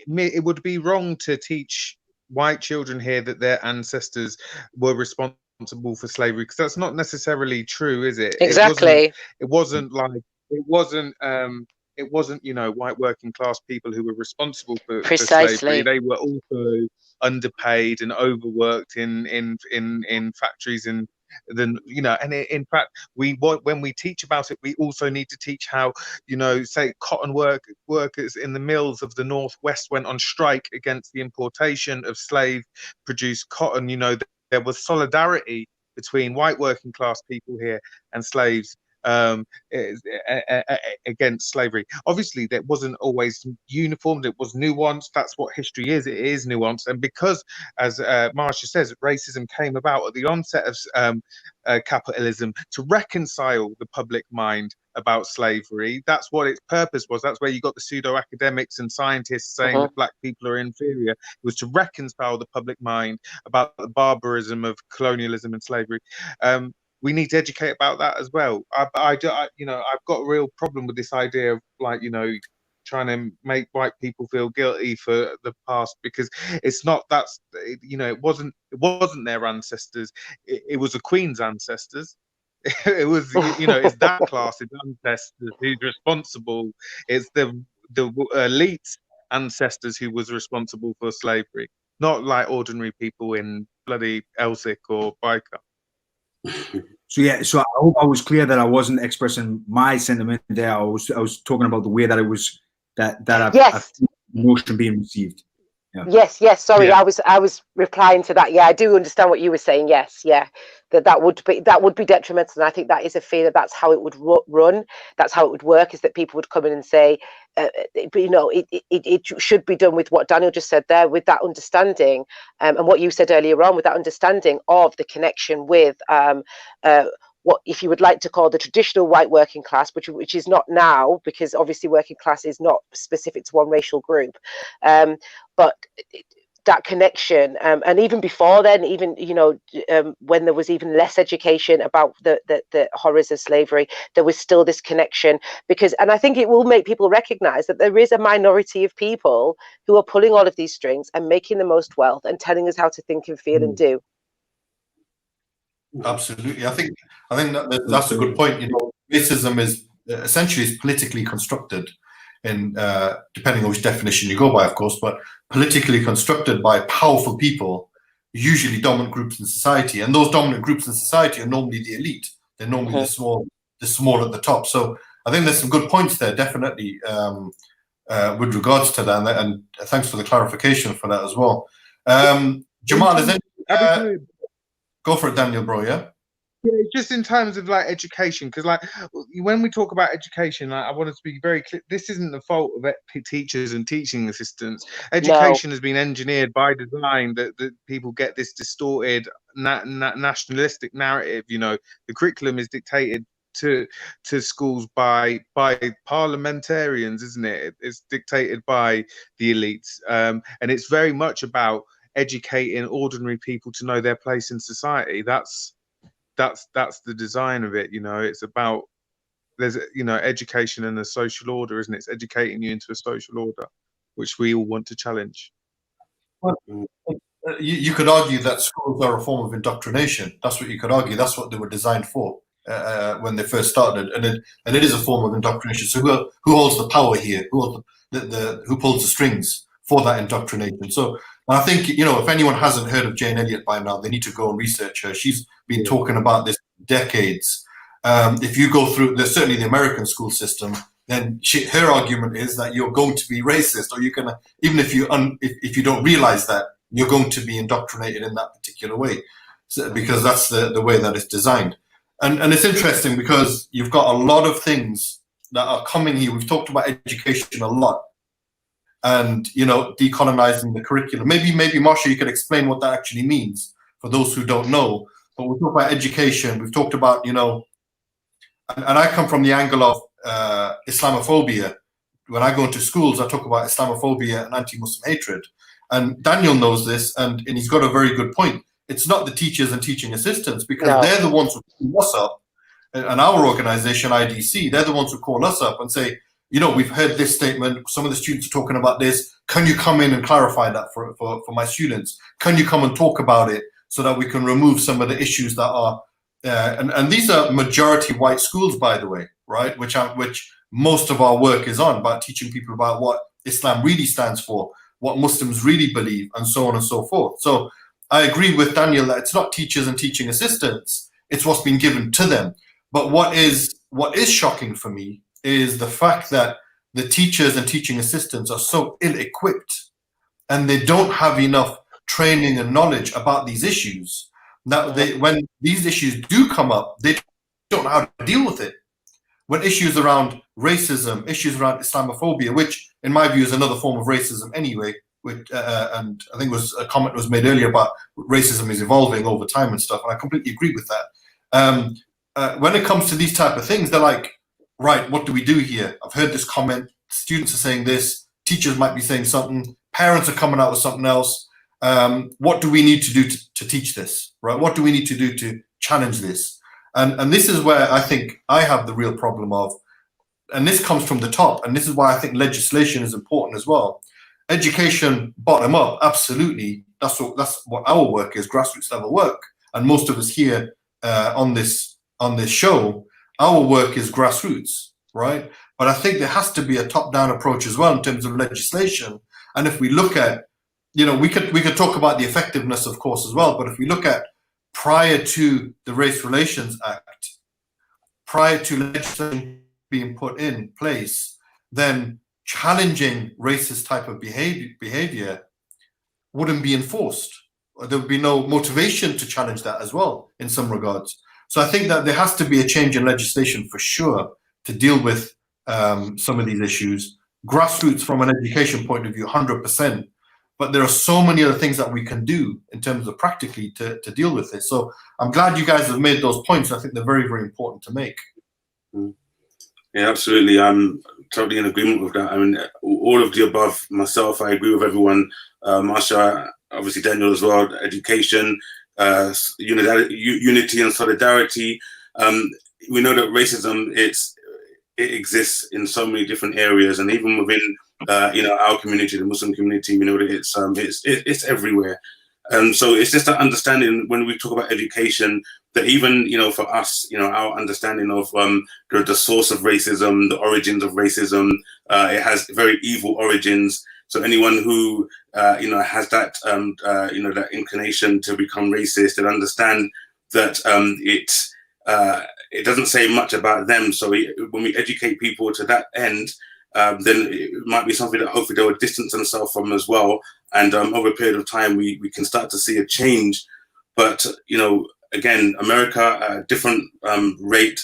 wrong to teach white children here that their ancestors were responsible for slavery, because that's not necessarily true, is it? Exactly. It wasn't it wasn't, you know, white working class people who were responsible for Precisely. slavery. They were also underpaid and overworked in factories, and then, you know, and in fact, when we teach about it, we also need to teach how, you know, say cotton workers in the mills of the Northwest went on strike against the importation of slave produced cotton. You know, there was solidarity between white working class people here and slaves against slavery. Obviously, that wasn't always uniform. It was nuanced. That's what history is. It is nuanced. And because, as Marsha says, racism came about at the onset of capitalism to reconcile the public mind about slavery. That's what its purpose was. That's where you got the pseudo academics and scientists saying that black people are inferior. It was to reconcile the public mind about the barbarism of colonialism and slavery. We need to educate about that as well. I you know, I've got a real problem with this idea of, like, you know, trying to make white people feel guilty for the past, because it's not. That's, you know, it wasn't their ancestors. It was the Queen's ancestors. It was, you know, it's that class's ancestors who's responsible. It's the elite's ancestors who was responsible for slavery, not like ordinary people in bloody Elsick or Byker. So yeah, so I hope I was clear that I wasn't expressing my sentiment there. I was talking about the way that it was that I've emotion being received. Yeah. Yes. Sorry, Yeah. I was replying to that. Yeah, I do understand what you were saying. Yes, yeah, that would be detrimental, and I think that is a fear that that's how it would run. That's how it would work. Is that people would come in and say, but you know, it should be done with what Daniel just said there, with that understanding, and what you said earlier on, with that understanding of the connection with what, if you would like to call, the traditional white working class, which is not now, because obviously working class is not specific to one racial group, but that connection, and even before then, even, you know, when there was even less education about the horrors of slavery, there was still this connection, and I think it will make people recognize that there is a minority of people who are pulling all of these strings and making the most wealth and telling us how to think and feel and do. Absolutely. I think that's a good point. You know, racism is essentially politically constructed, in depending on which definition you go by, of course, but politically constructed by powerful people, usually dominant groups in society, and those dominant groups in society are normally the elite. They're normally the small at the top. So I think there's some good points there, definitely, with regards to that, and thanks for the clarification for that as well. Jamal, is there? Go for it, Daniel, bro. Yeah. Yeah, just in terms of like education, because like when we talk about education, like, I wanted to be very clear. This isn't the fault of teachers and teaching assistants. Education has been engineered by design that people get this distorted nationalistic narrative. You know, the curriculum is dictated to schools by parliamentarians, isn't it? It's dictated by the elites, and it's very much about educating ordinary people to know their place in society. That's the design of it. You know, it's about, there's, you know, education and a social order, isn't it? It's educating you into a social order, which we all want to challenge. Well, you could argue that schools are a form of indoctrination. That's what you could argue. That's what they were designed for when they first started, and it is a form of indoctrination. So who holds the power here? Who pulls the strings for that indoctrination? So I think, you know, if anyone hasn't heard of Jane Elliott by now, they need to go and research her. She's been talking about this for decades. If you go through, there's certainly the American school system, then her argument is that you're going to be racist, or you're gonna, even if you don't realize that, you're going to be indoctrinated in that particular way, because that's the way that it's designed. And it's interesting because you've got a lot of things that are coming here. We've talked about education a lot. And, you know, decolonizing the curriculum. Maybe Marsha, you could explain what that actually means for those who don't know. But we've talked about education. We've talked about, you know, and I come from the angle of Islamophobia. When I go into schools, I talk about Islamophobia and anti-Muslim hatred. And Daniel knows this, and he's got a very good point. It's not the teachers and teaching assistants, because they're the ones who call us up, and our organization, IDC, they're the ones who call us up and say, you know, we've heard this statement. Some of the students are talking about this. Can you come in and clarify that for my students? Can you come and talk about it so that we can remove some of the issues that are, and these are majority white schools, by the way, right? Which most of our work is on, about teaching people about what Islam really stands for, what Muslims really believe, and so on and so forth. So I agree with Daniel that it's not teachers and teaching assistants, it's what's been given to them. But what is shocking for me is the fact that the teachers and teaching assistants are so ill-equipped, and they don't have enough training and knowledge about these issues, that when these issues do come up, they don't know how to deal with it. When issues around racism, issues around Islamophobia, which in my view is another form of racism anyway, which, and I think was a comment was made earlier about racism is evolving over time and stuff, and I completely agree with that. When it comes to these type of things, they're like, right, what do we do here? I've heard this comment, students are saying this, teachers might be saying something, parents are coming out with something else. What do we need to do to teach this, right? What do we need to do to challenge this? And this is where I think I have the real problem of, and this comes from the top, and this is why I think legislation is important as well. Education bottom up, absolutely. That's what our work is, grassroots level work. And most of us here on this show, our work is grassroots, right? But I think there has to be a top-down approach as well in terms of legislation. And if we look at, we could talk about the effectiveness, of course, as well. But if we look at prior to the Race Relations Act, prior to legislation being put in place, then challenging racist type of behavior wouldn't be enforced. There would be no motivation to challenge that as well in some regards. So I think that there has to be a change in legislation for sure to deal with some of these issues. Grassroots from an education point of view, 100%. But there are so many other things that we can do in terms of practically to deal with this. So I'm glad you guys have made those points. I think they're very, very important to make. Yeah, absolutely. I'm totally in agreement with that. I mean, all of the above, myself, I agree with everyone. Marsha, obviously Daniel as well, education, unity and solidarity. We know that racism, it exists in so many different areas, and even within our community, the Muslim community, we know that it's everywhere. So it's just that understanding when we talk about education, that even for us, our understanding of the source of racism, the origins of racism, it has very evil origins. So anyone who has that that inclination to become racist, and understand that it doesn't say much about them. So when we educate people to that end, then it might be something that hopefully they will distance themselves from as well. And over a period of time, we can start to see a change. But, again, America, a different rate,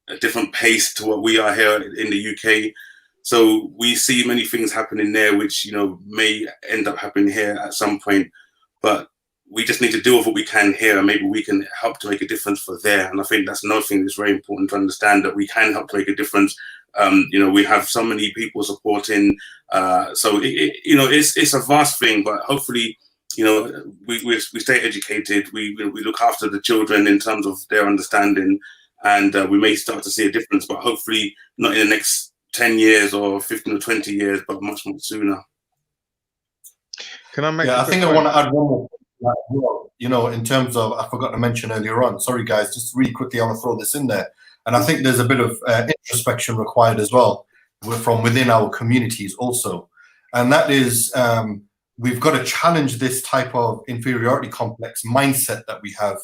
a different pace to what we are here in the UK. So we see many things happening there, which, may end up happening here at some point. But we just need to deal with what we can here, and maybe we can help to make a difference for there. And I think that's another thing that's very important to understand, that we can help to make a difference. We have so many people supporting, so it's a vast thing. But hopefully, we stay educated. We look after the children in terms of their understanding, and we may start to see a difference. But hopefully, not in the next 10 years or 15 or 20 years, but much more sooner. Can I make? Yeah, I think I want to add one more. In terms of, I forgot to mention earlier on. Sorry, guys, just really quickly, I want to throw this in there. And I think there's a bit of introspection required as well from within our communities also. And that is, we've got to challenge this type of inferiority complex mindset that we have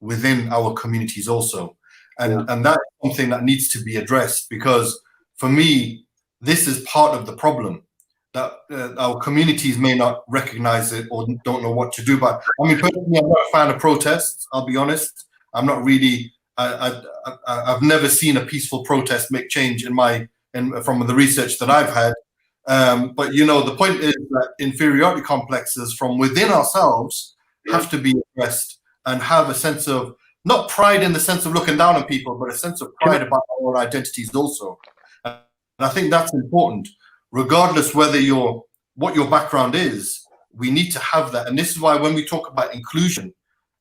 within our communities also. And that's something that needs to be addressed, because for me, this is part of the problem, that our communities may not recognize it or don't know what to do. But I mean, personally, I'm not a fan of protests, I'll be honest. I'm not really, I've never seen a peaceful protest make change from the research that I've had. But the point is that inferiority complexes from within ourselves have to be addressed, and have a sense of, not pride in the sense of looking down on people, but a sense of pride about our identities also. And I think that's important. Regardless what your background is, we need to have that. And this is why when we talk about inclusion,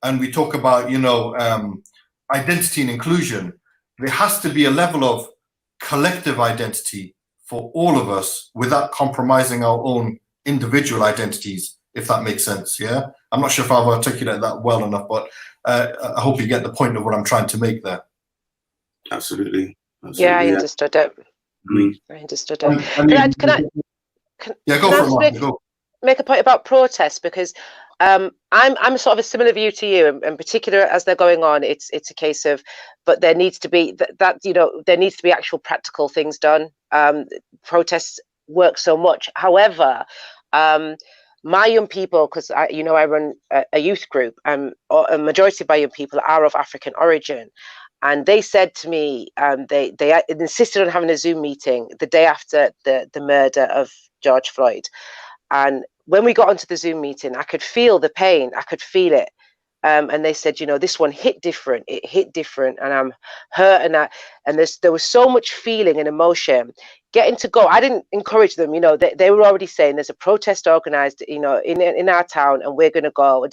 and we talk about, identity and inclusion, there has to be a level of collective identity for all of us without compromising our own individual identities, if that makes sense. Yeah, I'm not sure if I've articulated that well enough, but I hope you get the point of what I'm trying to make there. Absolutely. Yeah, I understood it. Agreed. I understood. And Can I yeah, go can I for it, just Mark. Go. make a point about protests, because I'm sort of a similar view to you, in particular as they're going on. It's a case of, but there needs to be that there needs to be actual practical things done. Protests work so much. However, my young people, because I run a youth group, a majority of my young people are of African origin. And they said to me, they insisted on having a Zoom meeting the day after the murder of George Floyd. And when we got onto the Zoom meeting, I could feel the pain. I could feel it. And they said, this one hit different. It hit different, and I'm hurt. And there was so much feeling and emotion. Getting to go, I didn't encourage them. They were already saying there's a protest organized, in our town, and we're going to go.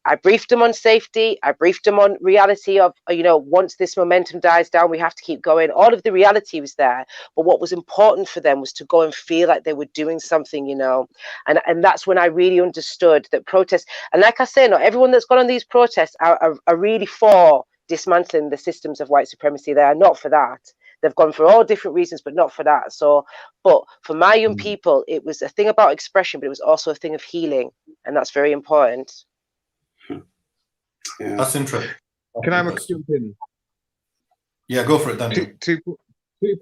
I briefed them on safety. I briefed them on reality of, once this momentum dies down, we have to keep going. All of the reality was there. But what was important for them was to go and feel like they were doing something, and that's when I really understood that protests, and like I say, not everyone that's gone on these protests are really for dismantling the systems of white supremacy. They are not for that. They've gone for all different reasons, but not for that. But for my young people, it was a thing about expression, but it was also a thing of healing. And that's very important. Yeah. That's interesting. Can I jump in? Yeah, go for it, Daniel. Two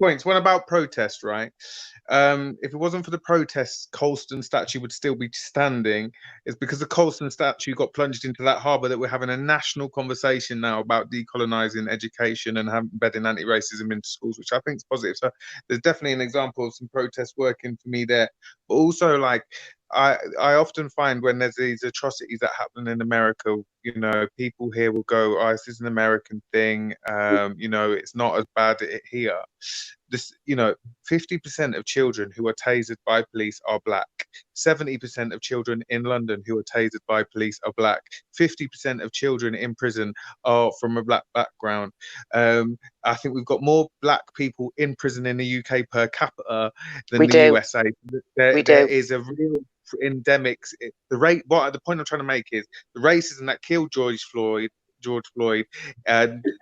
points. One about protest, right? If it wasn't for the protests, Colston statue would still be standing. It's because the Colston statue got plunged into that harbour that we're having a national conversation now about decolonising education and embedding anti-racism into schools, which I think is positive. So there's definitely an example of some protest working for me there. But also, I often find when there's these atrocities that happen in America, people here will go, "Oh, this is an American thing. It's not as bad here." 50% of children who are tasered by police are black. 70% of children in London who are tasered by police are black. 50% of children in prison are from a black background. I think we've got more black people in prison in the UK per capita than the USA. There is a real endemics. The point I'm trying to make is the racism that killed George Floyd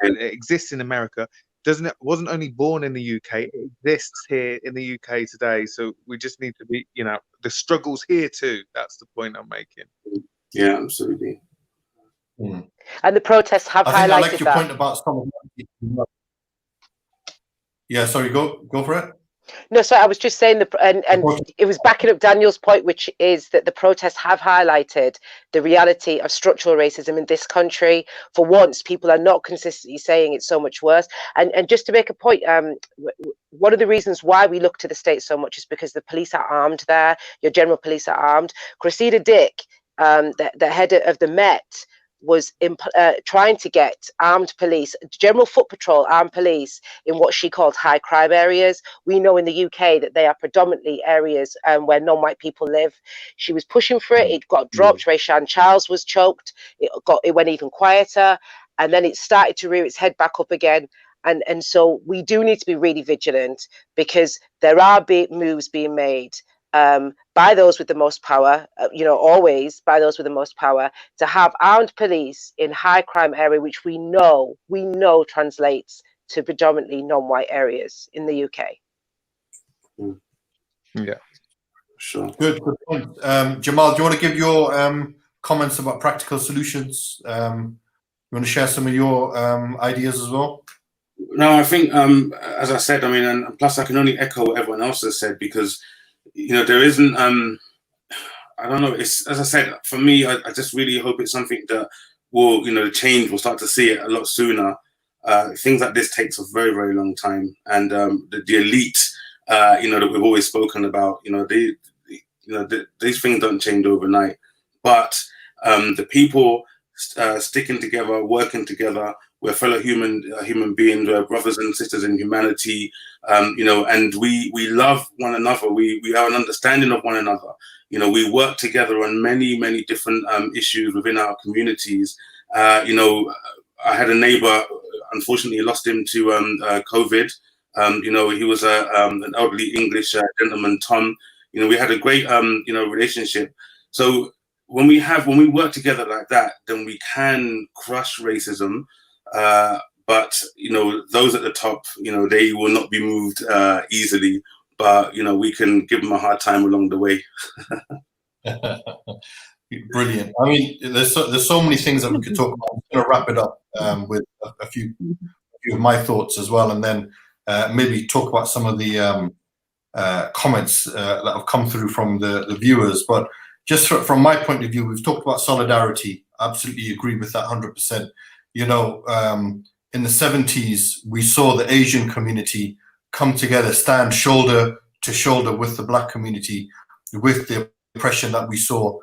exists in America. Wasn't only born in the UK, it exists here in the UK today. So we just need to be, the struggles here too. That's the point I'm making. Yeah, absolutely. And the protests have highlighted I like your that. point about some of that. Yeah, sorry, go for it. No, sorry, I was just saying and it was backing up Daniel's point, which is that the protests have highlighted the reality of structural racism in this country. For once, people are not consistently saying it's so much worse. And just to make a point, one of the reasons why we look to the States so much is because the police are armed there. Your general police are armed. Cressida Dick, the head of the Met, was trying to get armed police, General Foot Patrol armed police, in what she called high crime areas. We know in the UK that they are predominantly areas where non-white people live. She was pushing for it. It got dropped. Rayshan Charles was choked. It went even quieter, and then it started to rear its head back up again. And so we do need to be really vigilant, because there are big moves being made by those with the most power, always by those with the most power, to have armed police in high crime area, which we know translates to predominantly non-white areas in the UK. Yeah, sure. Good point. Jamaal, do you want to give your comments about practical solutions? You want to share some of your ideas as well? No, I think, as I said, and plus I can only echo what everyone else has said, because there isn't, I don't know, it's, as I said, for me, I just really hope it's something that will, the change, we'll start to see it a lot sooner. Things like this takes a very, very long time. And the elite, that we've always spoken about, these things don't change overnight. But the people sticking together, working together, we're fellow human beings, we're brothers and sisters in humanity, and we love one another. We have an understanding of one another. We work together on many, many different issues within our communities. I had a neighbor, unfortunately lost him to COVID. He was an elderly English gentleman, Tom. We had a great, relationship. So when we work together like that, then we can crush racism. but those at the top, they will not be moved easily. But we can give them a hard time along the way. Brilliant. I mean, there's so many things that we could talk about. I'm going to wrap it up with a few of my thoughts as well, and then maybe talk about some of the comments that have come through from the viewers. But just from my point of view, we've talked about solidarity. I absolutely agree with that 100%. In the 70s, we saw the Asian community come together, stand shoulder to shoulder with the black community, with the oppression that we saw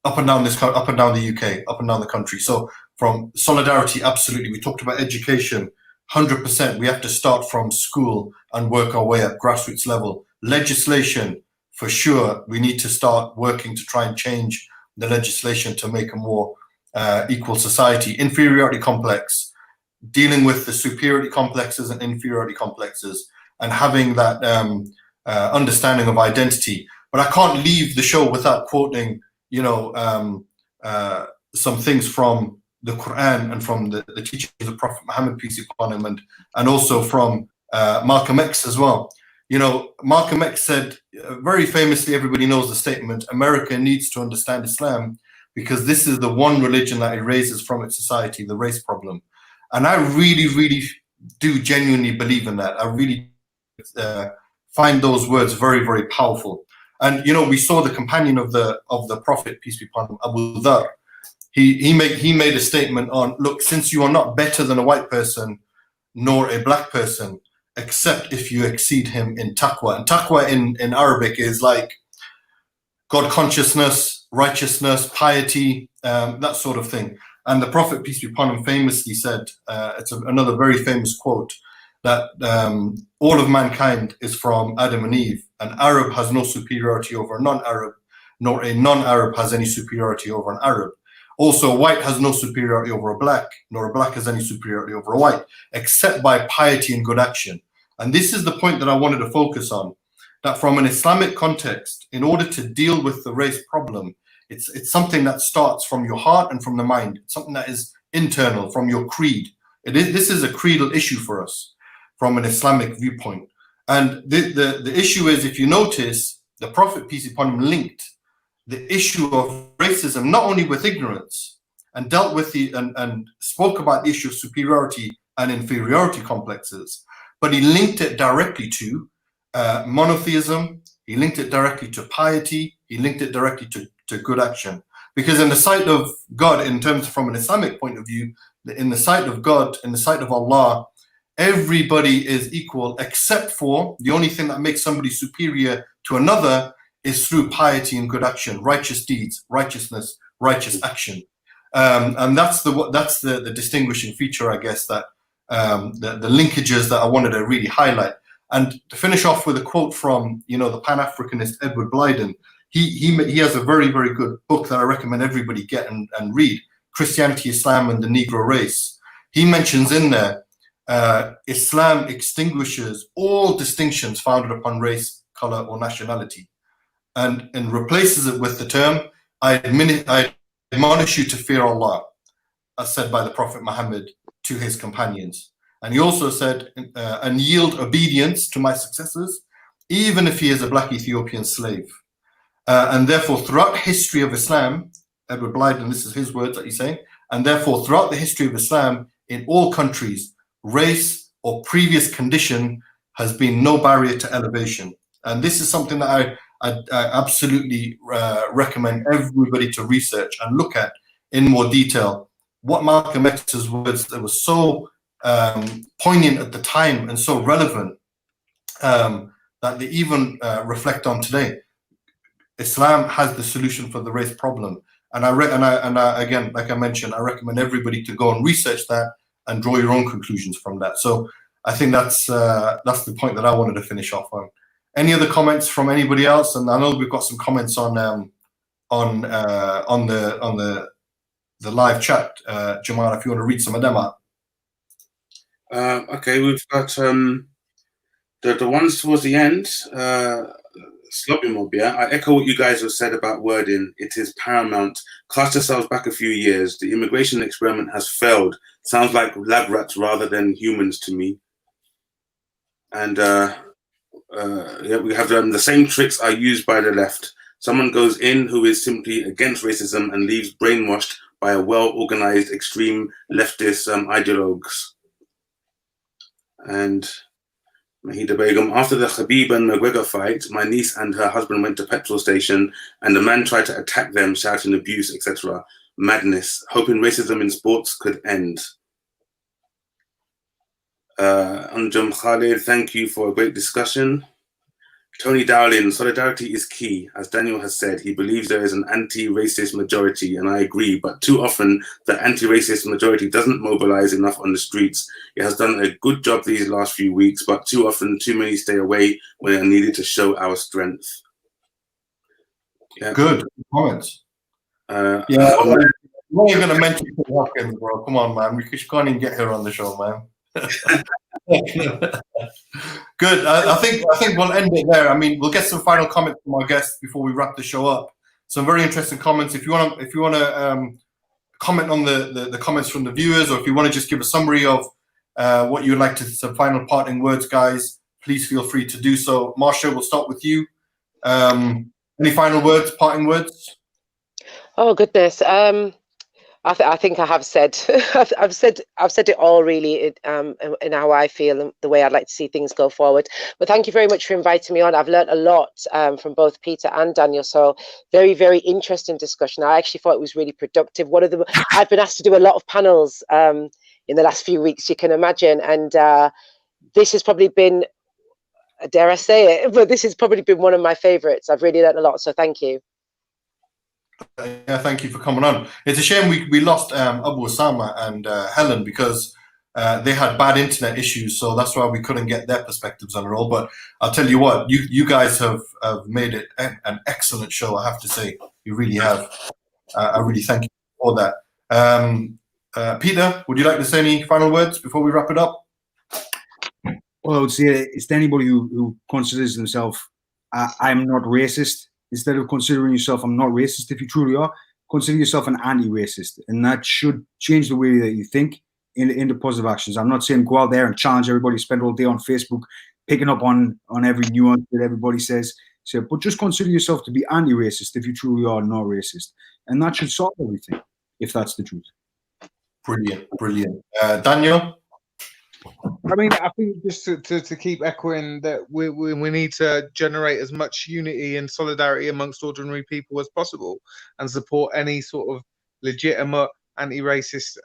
up and down the UK, up and down the country. So from solidarity, absolutely. We talked about education, 100%. We have to start from school and work our way at grassroots level. Legislation, for sure. We need to start working to try and change the legislation to make a more equal society. Inferiority complex, dealing with the superiority complexes and inferiority complexes, and having that understanding of identity. But I can't leave the show without quoting, some things from the Quran and from the teachings of Prophet Muhammad, peace be upon him, and also from Malcolm X as well. Malcolm X said very famously, everybody knows the statement, America needs to understand Islam because this is the one religion that erases from its society the race problem. And I really, really do genuinely believe in that. I really find those words very, very powerful. And we saw the companion of the Prophet, peace be upon him, Abu Dhar. He made a statement on, look, since you are not better than a white person nor a black person, except if you exceed him in taqwa. And taqwa in Arabic is like God consciousness, righteousness, piety, that sort of thing. And the Prophet, peace be upon him, famously said, it's another very famous quote, that all of mankind is from Adam and Eve. An Arab has no superiority over a non-Arab, nor a non-Arab has any superiority over an Arab. Also, a white has no superiority over a black, nor a black has any superiority over a white, except by piety and good action. And this is the point that I wanted to focus on, that from an Islamic context, in order to deal with the race problem, it's something that starts from your heart and from the mind. It's something that is internal, from your creed. This is a creedal issue for us from an Islamic viewpoint. And the issue is, if you notice, the Prophet, peace be upon him, linked the issue of racism not only with ignorance, and dealt with and spoke about the issue of superiority and inferiority complexes, but he linked it directly to monotheism, he linked it directly to piety, he linked it directly to good action. Because in the sight of God, in terms from an Islamic point of view, in the sight of God, in the sight of Allah, everybody is equal, except for the only thing that makes somebody superior to another is through piety and good action, righteous deeds, righteousness, righteous action. And that's the distinguishing feature, I guess, that the linkages that I wanted to really highlight. And to finish off with a quote from, the Pan-Africanist Edward Blyden, he has a very, very good book that I recommend everybody get and read, Christianity, Islam, and the Negro Race. He mentions in there, Islam extinguishes all distinctions founded upon race, color, or nationality, and replaces it with the term, I admonish you to fear Allah, as said by the Prophet Muhammad to his companions. And he also said, and yield obedience to my successors, even if he is a black Ethiopian slave. And therefore, throughout history of Islam, Edward Blyden, this is his words that he's saying, and therefore, throughout the history of Islam, in all countries, race or previous condition has been no barrier to elevation. And this is something that I absolutely recommend everybody to research and look at in more detail. What Malcolm X's words that was so poignant at the time and so relevant that they even reflect on today. Islam has the solution for the race problem, and I again, like I mentioned, I recommend everybody to go and research that and draw your own conclusions from that. So I think that's the point that I wanted to finish off on. Any other comments from anybody else? And I know we've got some comments on the live chat. Jamaal, if you want to read some of them out. Okay, we've got the ones towards the end. Sloppy mob, yeah. I echo what you guys have said about wording. It is paramount. Cast yourselves back a few years. The immigration experiment has failed. Sounds like lab rats rather than humans to me. And yeah, we have the same tricks are used by the left. Someone goes in who is simply against racism and leaves brainwashed by a well-organized extreme leftist ideologues. And Mahida Begum, after the Khabib and McGregor fight, my niece and her husband went to petrol station and the man tried to attack them, shouting abuse, etc. Madness. Hoping racism in sports could end. Anjum Khalid, thank you for a great discussion. Tony Dowling, solidarity is key. As Daniel has said, he believes there is an anti-racist majority, and I agree, but too often the anti-racist majority doesn't mobilize enough on the streets. It has done a good job these last few weeks, but too often too many stay away when they are needed to show our strength. Yeah. Good comments. Yeah. What are you going to mention Paul Hopkins, bro? Come on, man. We can't even get her on the show, man. Good. I think we'll end it there. I mean, we'll get some final comments from our guests before we wrap the show up. Some very interesting comments. If you want to comment on the comments from the viewers, or if you want to just give a summary of what you'd like to, some final parting words, guys, please feel free to do so. Marsha, we'll start with you. Any final words, parting words? Oh goodness. I think I have said I've said it all really in how I feel and the way I'd like to see things go forward. But thank you very much for inviting me on. I've learned a lot from both Peter and Daniel. So very, very interesting discussion. I actually thought it was really productive. I've been asked to do a lot of panels in the last few weeks, you can imagine, and this has probably been, dare I say it, but this has probably been one of my favorites. I've really learned a lot. So thank you. Yeah, thank you for coming on. It's a shame we lost Abu Usamah and Helen because they had bad internet issues, so that's why we couldn't get their perspectives on it all. But I'll tell you what, you guys have made it an excellent show, I have to say. You really have. I really thank you for that. Peter, would you like to say any final words before we wrap it up? Well, I would say it's to anybody who considers themselves, I'm not racist. Instead of considering yourself, I'm not racist, if you truly are, consider yourself an anti-racist. And that should change the way that you think into positive actions. I'm not saying go out there and challenge everybody, spend all day on Facebook, picking up on every nuance that everybody says. So, but just consider yourself to be anti-racist if you truly are not racist. And that should solve everything, if that's the truth. Brilliant, brilliant. Daniel? I mean, I think just to keep echoing that we need to generate as much unity and solidarity amongst ordinary people as possible, and support any sort of legitimate anti-racist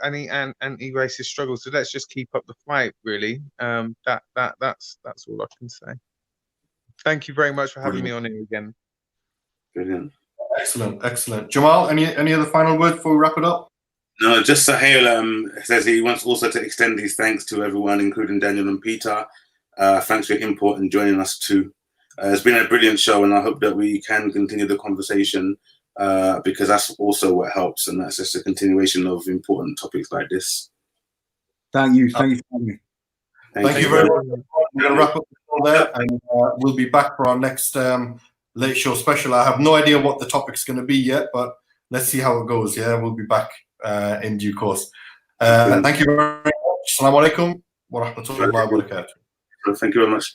struggle. So let's just keep up the fight. Really, that's all I can say. Thank you very much for having me on here again. Brilliant. Excellent, excellent. Jamaal, any other final words before we wrap it up? No, just Sahel says he wants also to extend his thanks to everyone, including Daniel and Peter. Thanks for your input and joining us too. It's been a brilliant show, and I hope that we can continue the conversation because that's also what helps, and that's just a continuation of important topics like this. Thank you. Thank you for having me. Thank you very much. We're going to wrap up the show there, and we'll be back for our next late show special. I have no idea what the topic's going to be yet, but let's see how it goes. Yeah, we'll be back in due course. Thank you very much. Assalamu alaikum wa rahmatullahi wa barakatuh. Thank you very much.